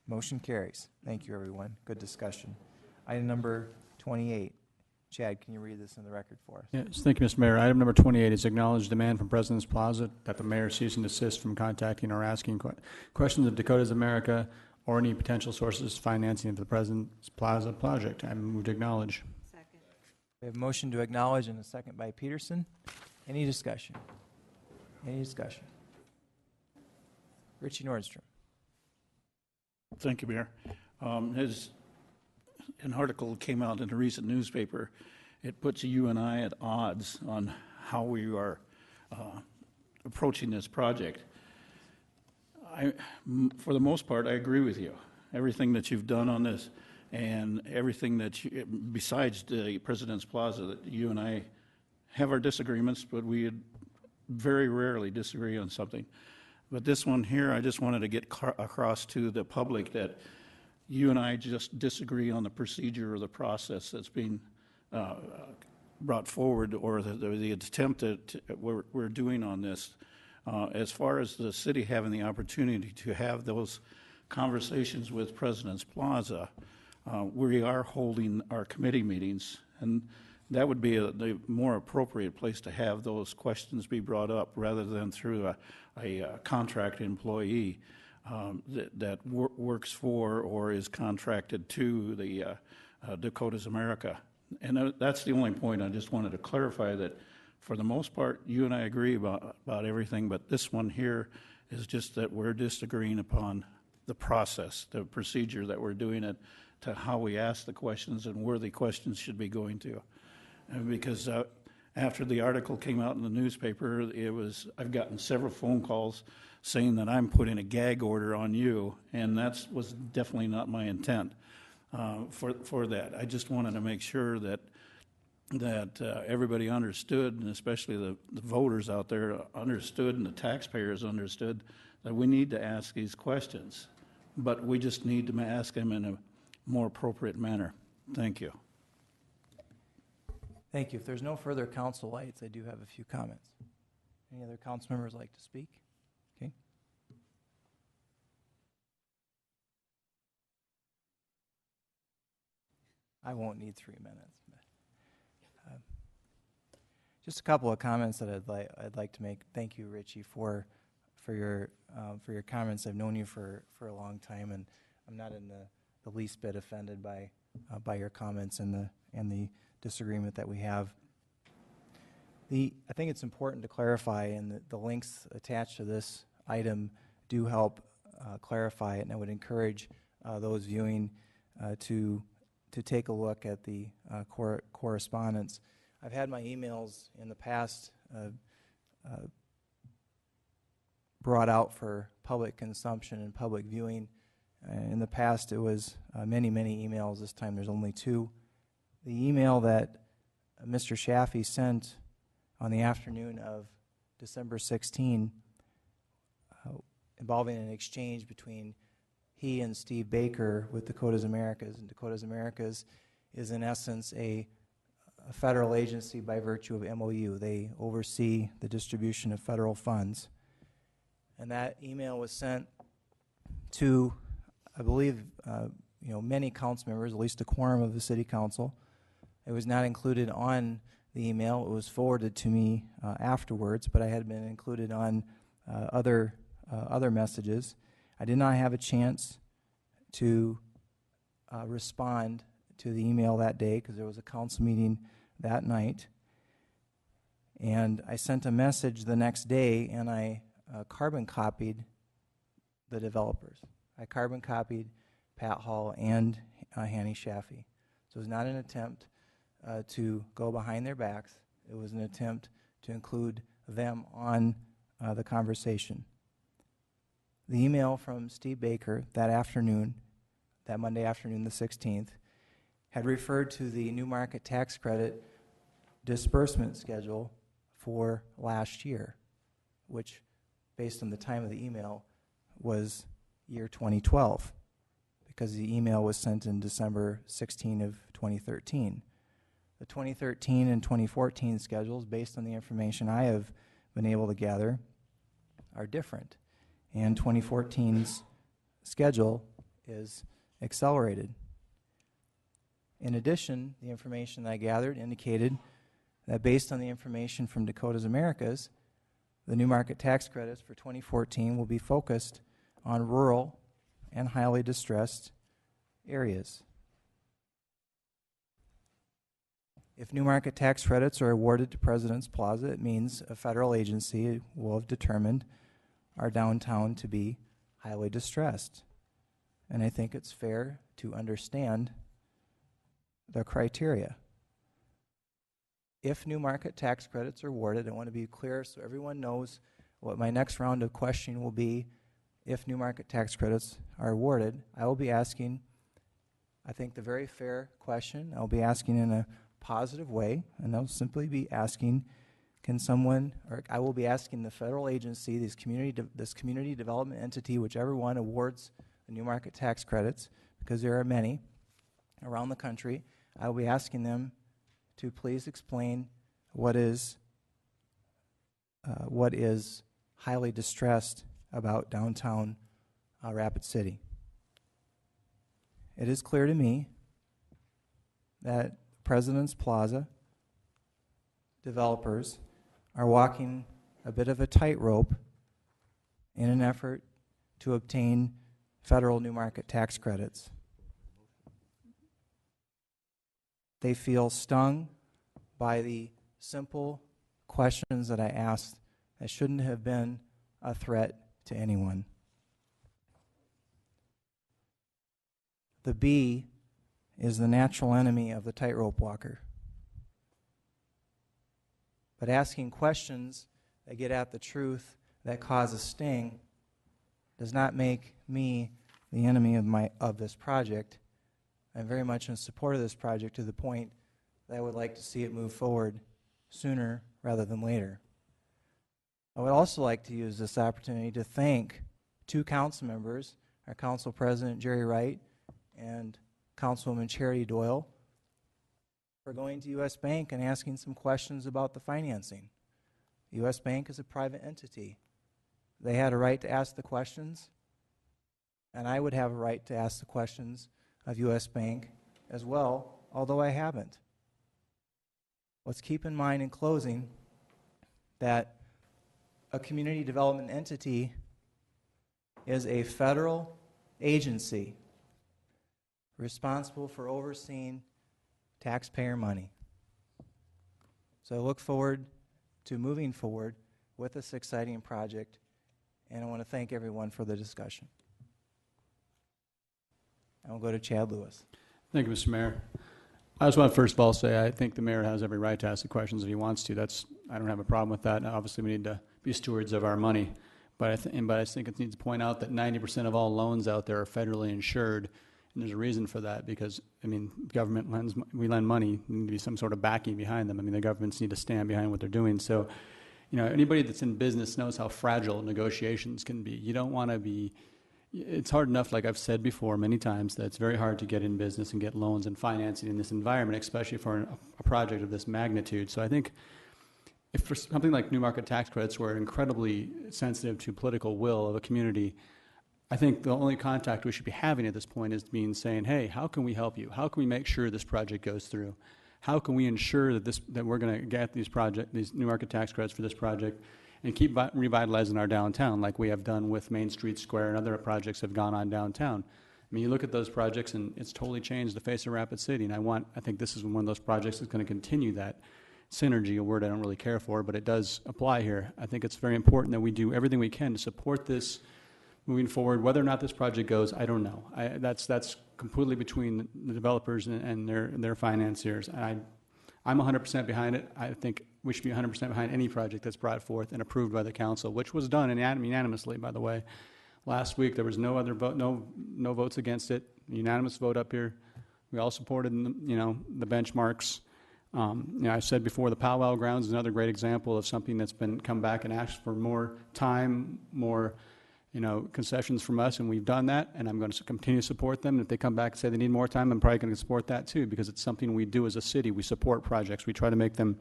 Motion carries. Thank you, everyone. Good discussion. Item number 28. Chad, can you read this in the record for us? Yes, thank you, Mr. Mayor. Item number 28 is acknowledged demand from President's Plaza that the mayor cease and desist from contacting or asking questions of Dakotas America or any potential sources financing of the President's Plaza project. I move to acknowledge. We have a motion to acknowledge and a second by Peterson. Any discussion? Any discussion? Richie Nordstrom. Thank you, Mayor. As an article came out in a recent newspaper, it puts you and I at odds on how we are approaching this project. For the most part, I agree with you. Everything that you've done on this and everything that you, besides the President's Plaza, that you and I have our disagreements, but we very rarely disagree on something. But this one here, I just wanted to get across to the public that you and I just disagree on the procedure or the process that's being brought forward, or the attempt that we're doing on this. As far as the city having the opportunity to have those conversations with President's Plaza, we are holding our committee meetings, and that would be the more appropriate place to have those questions be brought up rather than through a contract employee that works for or is contracted to the Dakotas America. And that's the only point I just wanted to clarify, that for the most part, you and I agree about everything, but this one here is just that we're disagreeing upon the process, the procedure that we're doing it, to how we ask the questions and where the questions should be going to. And because after the article came out in the newspaper, I've gotten several phone calls saying that I'm putting a gag order on you, and that was definitely not my intent for that. I just wanted to make sure that everybody understood, and especially the voters out there understood, and the taxpayers understood, that we need to ask these questions, but we just need to ask them in a more appropriate manner. Thank you. Thank you. If there's no further council lights, I do have a few comments. Any other council members like to speak? Okay. I won't need 3 minutes. Just a couple of comments that I'd like to make. Thank you, Richie, for your comments. I've known you for a long time, and I'm not in the least bit offended by your comments and the disagreement that we have. I think it's important to clarify, and the links attached to this item do help clarify it, and I would encourage those viewing to take a look at the correspondence. I've had my emails in the past brought out for public consumption and public viewing. In the past, it was many, many emails. This time there's only 2. The email that Mr. Shaffey sent on the afternoon of December 16, involving an exchange between he and Steve Baker with Dakotas Americas. And Dakotas Americas is in essence a a federal agency by virtue of MOU. They oversee the distribution of federal funds. And that email was sent to, I believe, many council members, at least a quorum of the city council. It was not included on the email. It was forwarded to me afterwards, but I had been included on other messages. I did not have a chance to respond to the email that day because there was a council meeting that night. And I sent a message the next day, and I carbon copied the developers. I carbon copied Pat Hall and Hanny Shaffey. So it was not an attempt to go behind their backs. It was an attempt to include them on the conversation. The email from Steve Baker that afternoon, that Monday afternoon, the 16th, had referred to the New Market Tax Credit disbursement schedule for last year, which, based on the time of the email, was year 2012, because the email was sent in December 16 of 2013. The 2013 and 2014 schedules, based on the information I have been able to gather, are different. And 2014's schedule is accelerated. In addition, the information that I gathered indicated that based on the information from Dakota's Americas, the New Market Tax Credits for 2014 will be focused on rural and highly distressed areas. If New Market Tax Credits are awarded to President's Plaza, it means a federal agency will have determined our downtown to be highly distressed. And I think it's fair to understand the criteria. If New Market Tax Credits are awarded, I want to be clear so everyone knows what my next round of questioning will be. If New Market Tax Credits are awarded, I will be asking, I think, the very fair question. I'll be asking in a positive way, and I'll simply be asking, can someone, or I will be asking the federal agency, this community development entity, whichever one awards the New Market Tax Credits, because there are many around the country, I will be asking them to please explain what is highly distressed about downtown Rapid City. It is clear to me that President's Plaza developers are walking a bit of a tightrope in an effort to obtain federal New Market Tax Credits. They feel stung by the simple questions that I asked that shouldn't have been a threat to anyone. The bee is the natural enemy of the tightrope walker. But asking questions that get at the truth that cause a sting does not make me the enemy of this project. I'm very much in support of this project to the point that I would like to see it move forward sooner rather than later. I would also like to use this opportunity to thank two council members, our council president Jerry Wright and Councilwoman Charity Doyle, for going to U.S. Bank and asking some questions about the financing. U.S. Bank is a private entity. They had a right to ask the questions, and I would have a right to ask the questions of U.S. Bank as well, although I haven't. Let's keep in mind in closing that a community development entity is a federal agency responsible for overseeing taxpayer money. So I look forward to moving forward with this exciting project, and I want to thank everyone for the discussion. I will go to Chad Lewis. Thank you, Mr. Mayor. I just want to first of all say I think the mayor has every right to ask the questions if he wants to. I don't have a problem with that. Obviously, we need to be stewards of our money. But I think it needs to point out that 90% of all loans out there are federally insured. And there's a reason for that because, government we lend money, there need to be some sort of backing behind them. The governments need to stand behind what they're doing. So, anybody that's in business knows how fragile negotiations can be. You don't want to be it's hard enough, like I've said before many times, that it's very hard to get in business and get loans and financing in this environment, especially for a project of this magnitude. So I think if for something like new market tax credits, we're incredibly sensitive to political will of a community, I think the only contact we should be having at this point is saying, hey, how can we help you? How can we make sure this project goes through? How can we ensure that we're going to get these new market tax credits for this project and keep revitalizing our downtown like we have done with Main Street Square and other projects have gone on downtown. I mean, you look at those projects and it's totally changed the face of Rapid City, and I think this is one of those projects that's going to continue that synergy, a word I don't really care for, but it does apply here. I think it's very important that we do everything we can to support this moving forward. Whether or not this project goes, I don't know. That's completely between the developers and their financiers. I'm 100% behind it. I think we should be 100% behind any project that's brought forth and approved by the council, which was done unanimously, by the way. Last week, there was no other vote, no votes against it. Unanimous vote up here. We all supported, the benchmarks. I said before, the Powwow Grounds is another great example of something that's been come back and asked for more time, more concessions from us, and we've done that, and I'm going to continue to support them. If they come back and say they need more time, I'm probably going to support that too, because it's something we do as a city. We support projects. We try to make them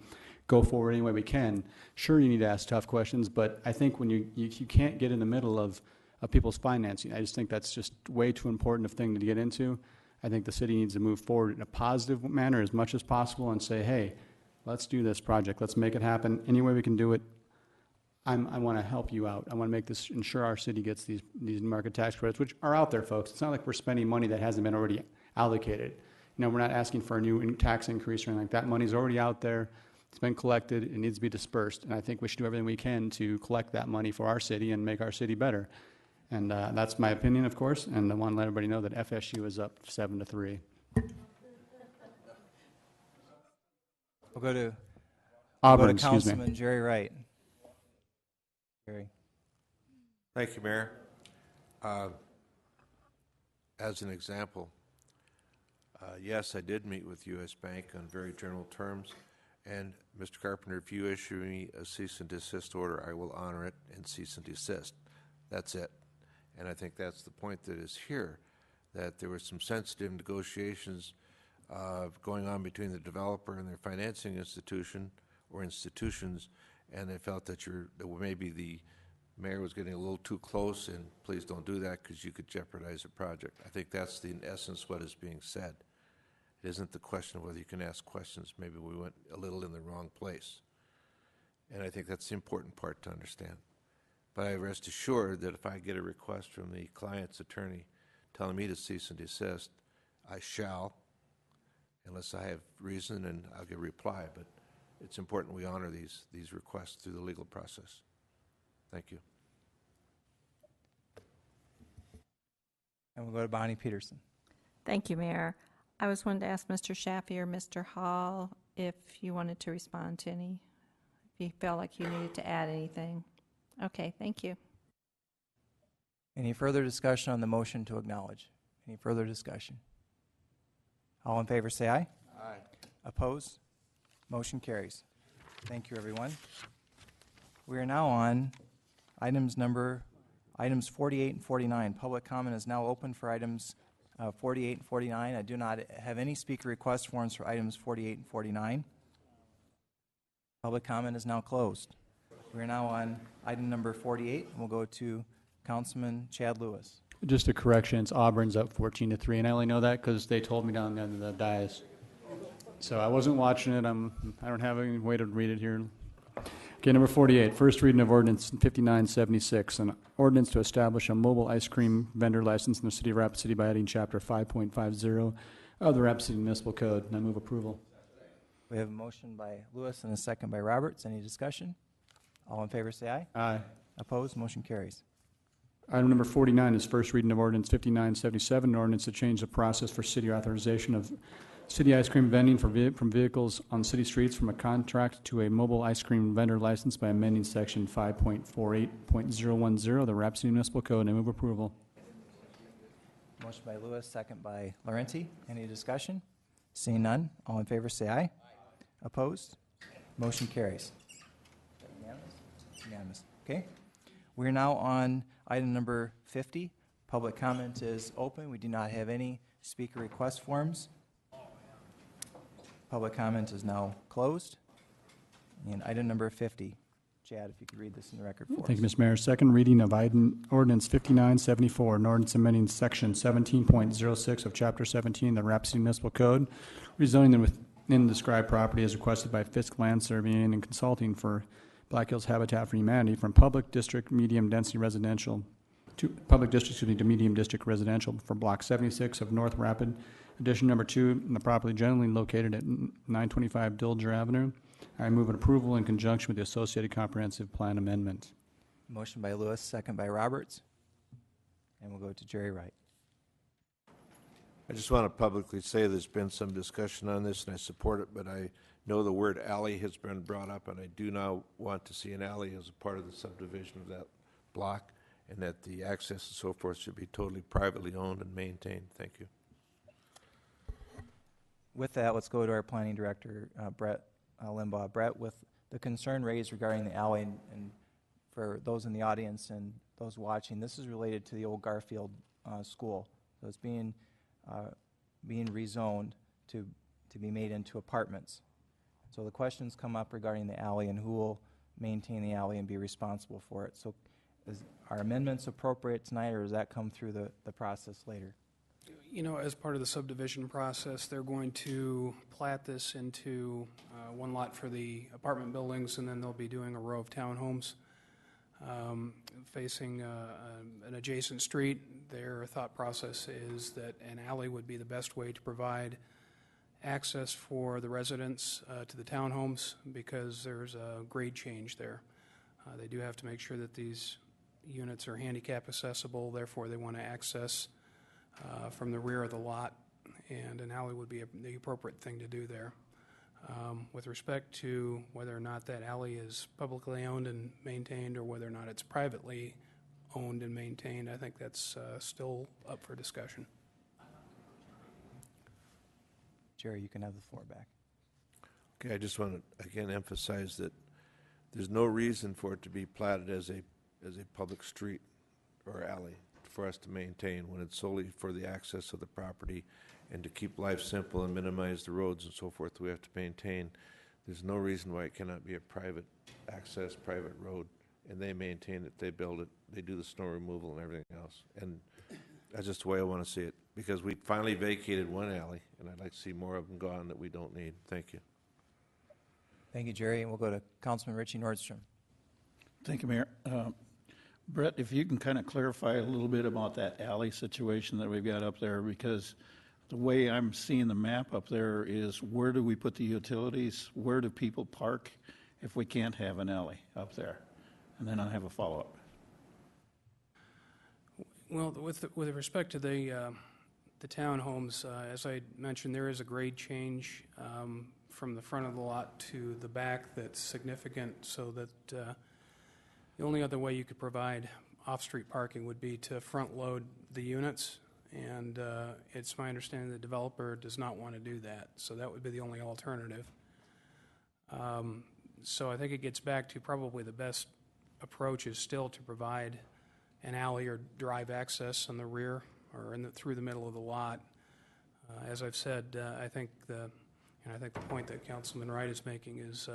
go forward any way we can. Sure, you need to ask tough questions, but I think when you can't get in the middle of people's financing. I just think that's just way too important a thing to get into. I think the city needs to move forward in a positive manner as much as possible and say, hey, let's do this project. Let's make it happen. Any way we can do it, I want to help you out. I want to make this, ensure our city gets these market tax credits, which are out there, folks. It's not like we're spending money that hasn't been already allocated. We're not asking for a new tax increase or anything like that. Money's already out there. It's been collected. It needs to be dispersed. And I think we should do everything we can to collect that money for our city and make our city better. And that's my opinion, of course. And I want to let everybody know that FSU is up 7-3. We'll go to Auburn, Councilman Jerry Wright. Jerry. Thank you, Mayor. As an example, yes, I did meet with U.S. Bank on very general terms. And, Mr. Carpenter, if you issue me a cease and desist order, I will honor it and cease and desist. That's it. And I think that's the point that is here, that there were some sensitive negotiations going on between the developer and their financing institution or institutions, and they felt that maybe the mayor was getting a little too close, and please don't do that because you could jeopardize the project. I think that's in essence what is being said. It isn't the question of whether you can ask questions. Maybe we went a little in the wrong place. And I think that's the important part to understand. But I rest assured that if I get a request from the client's attorney telling me to cease and desist, I shall, unless I have reason, and I'll get a reply. But it's important we honor these requests through the legal process. Thank you. And we'll go to Bonnie Peterson. Thank you, Mayor. I was wanting to ask Mr. Shaffey or Mr. Hall if you wanted to respond to any, if you felt like you needed to add anything. Okay, thank you. Any further discussion on the motion to acknowledge? Any further discussion? All in favor say aye. Aye. Opposed? Motion carries. Thank you, everyone. We are now on items 48 and 49. Public comment is now open for items 48 and 49. I do not have any speaker request forms for items 48 and 49. Public comment is now closed. We are now on item number 48. We'll go to Councilman Chad Lewis. Just a correction, it's Auburn's up 14-3, and I only know that because they told me down on the dais. So I wasn't watching it. I don't have any way to read it here. Okay, number 48, first reading of ordinance 5976, an ordinance to establish a mobile ice cream vendor license in the city of Rapid City by adding chapter 5.50 of the Rapid City Municipal Code. And I move approval. We have a motion by Lewis and a second by Roberts. Any discussion? All in favor say aye. Aye. Opposed? Motion carries. Item number 49 is first reading of ordinance 5977, an ordinance to change the process for city authorization of city ice cream vending from vehicles on city streets from a contract to a mobile ice cream vendor license by amending section 5.48.010 of the Rapid City Municipal Code. I move approval. Motion by Lewis, second by Laurenti. Any discussion? Seeing none, all in favor say aye. Opposed? Motion carries. Unanimous? Unanimous. Okay. We're now on item number 50, Public comment is open. We do not have any speaker request forms. Public comment is now closed. And item number 50. Chad, if you could read this in the record for us. Thank you, Mr. Mayor. Second reading of ordinance 5974, an ordinance amending section 17.06 of chapter 17 of the Rapid City Municipal Code, rezoning the within the described property as requested by Fisk Land Surveying and Consulting for Black Hills Habitat for Humanity from public district medium density residential to public district, to medium district residential for block 76 of North Rapid. Addition number 2, in the property generally located at 925 Dilger Avenue. I move an approval in conjunction with the associated comprehensive plan amendment. Motion by Lewis, second by Roberts. And we'll go to Jerry Wright. I just want to publicly say there's been some discussion on this, and I support it, but I know the word alley has been brought up, and I do now want to see an alley as a part of the subdivision of that block, and that the access and so forth should be totally privately owned and maintained. Thank you. With that, let's go to our planning director, Brett Limbaugh. Brett, with the concern raised regarding the alley, and for those in the audience and those watching, this is related to the old Garfield school. So it's being rezoned to be made into apartments. So the questions come up regarding the alley and who will maintain the alley and be responsible for it. So are amendments appropriate tonight, or does that come through the process later? You know, as part of the subdivision process, they're going to plat this into one lot for the apartment buildings, and then they'll be doing a row of townhomes facing an adjacent street. Their thought process is that an alley would be the best way to provide access for the residents to the townhomes, because there's a grade change there. They do have to make sure that these units are handicap accessible, therefore they want to access from the rear of the lot, and an alley would be the appropriate thing to do there. With respect to whether or not that alley is publicly owned and maintained, or whether or not it's privately owned and maintained, I think that's still up for discussion. Jerry, you can have the floor back. Okay, I just want to again emphasize that there's no reason for it to be platted as a public street or alley for us to maintain, when it's solely for the access of the property and to keep life simple and minimize the roads and so forth we have to maintain. There's no reason why it cannot be a private access, private road, and they maintain it, they build it, they do the snow removal and everything else. And that's just the way I want to see it, because we finally vacated one alley, and I'd like to see more of them gone that we don't need. Thank you. Thank you, Jerry. And we'll go to Councilman Richie Nordstrom. Thank you, Mayor. Brett, if you can kind of clarify a little bit about that alley situation that we've got up there, because the way I'm seeing the map up there is, where do we put the utilities? Where do people park if we can't have an alley up there? And then I'll have a follow-up. Well, with respect to the townhomes, as I mentioned, there is a grade change from the front of the lot to the back that's significant, so that the only other way you could provide off-street parking would be to front-load the units, and it's my understanding the developer does not want to do that, so that would be the only alternative. So I think it gets back to probably the best approach is still to provide an alley or drive access on the rear or through the middle of the lot. As I've said, I think the point that Councilman Wright is making is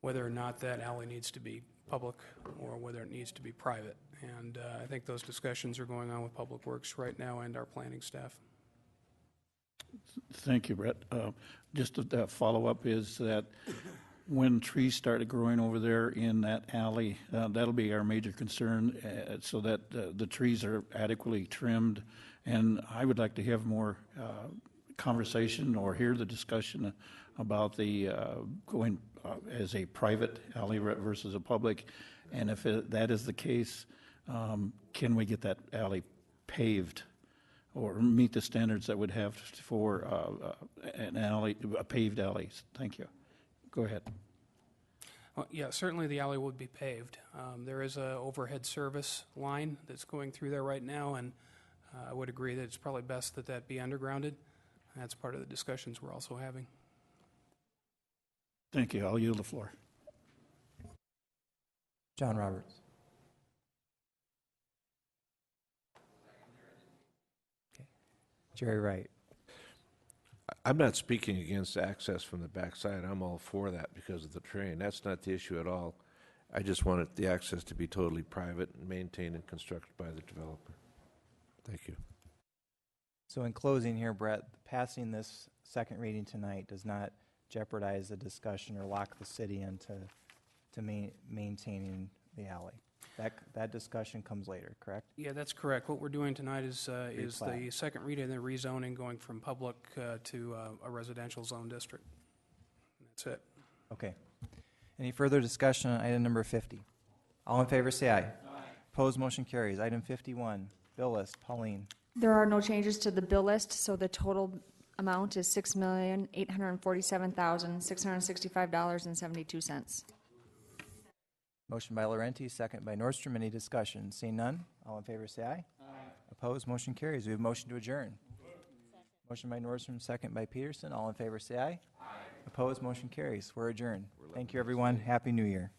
whether or not that alley needs to be public or whether it needs to be private. And I think those discussions are going on with Public Works right now and our planning staff. Thank you, Brett. Just a follow-up is that when trees started growing over there in that alley, that'll be our major concern, so that the trees are adequately trimmed. And I would like to have more conversation or hear the discussion about the going as a private alley versus a public. And if that is the case, can we get that alley paved or meet the standards that would have for an alley, a paved alley? Thank you. Go ahead. Well, yeah, certainly the alley would be paved. There is a overhead service line that's going through there right now, and I would agree that it's probably best that that be undergrounded. That's part of the discussions we're also having. Thank you. I'll yield the floor. John Roberts. Jerry Wright. I'm not speaking against access from the backside. I'm all for that because of the train. That's not the issue at all. I just wanted the access to be totally private and maintained and constructed by the developer. Thank you. So in closing here, Brett, passing this second reading tonight does not jeopardize the discussion or lock the city into maintaining the alley. That discussion comes later, correct? Yeah, that's correct. What we're doing tonight is the Replat. second reading and the rezoning going from public to a residential zone district. That's it. Okay. Any further discussion on item number 50? All in favor, say aye. Aye. Opposed, motion carries. Item 51, bill list. Pauline. There are no changes to the bill list, so the total amount is $6,847,665.72. Motion by Laurenti, second by Nordstrom. Any discussion? Seeing none, all in favor say aye. Aye. Opposed, motion carries. We have a motion to adjourn. Motion by Nordstrom, second by Peterson. All in favor say aye. Aye. Opposed, motion carries. We're adjourned. Thank you, everyone. Happy New Year.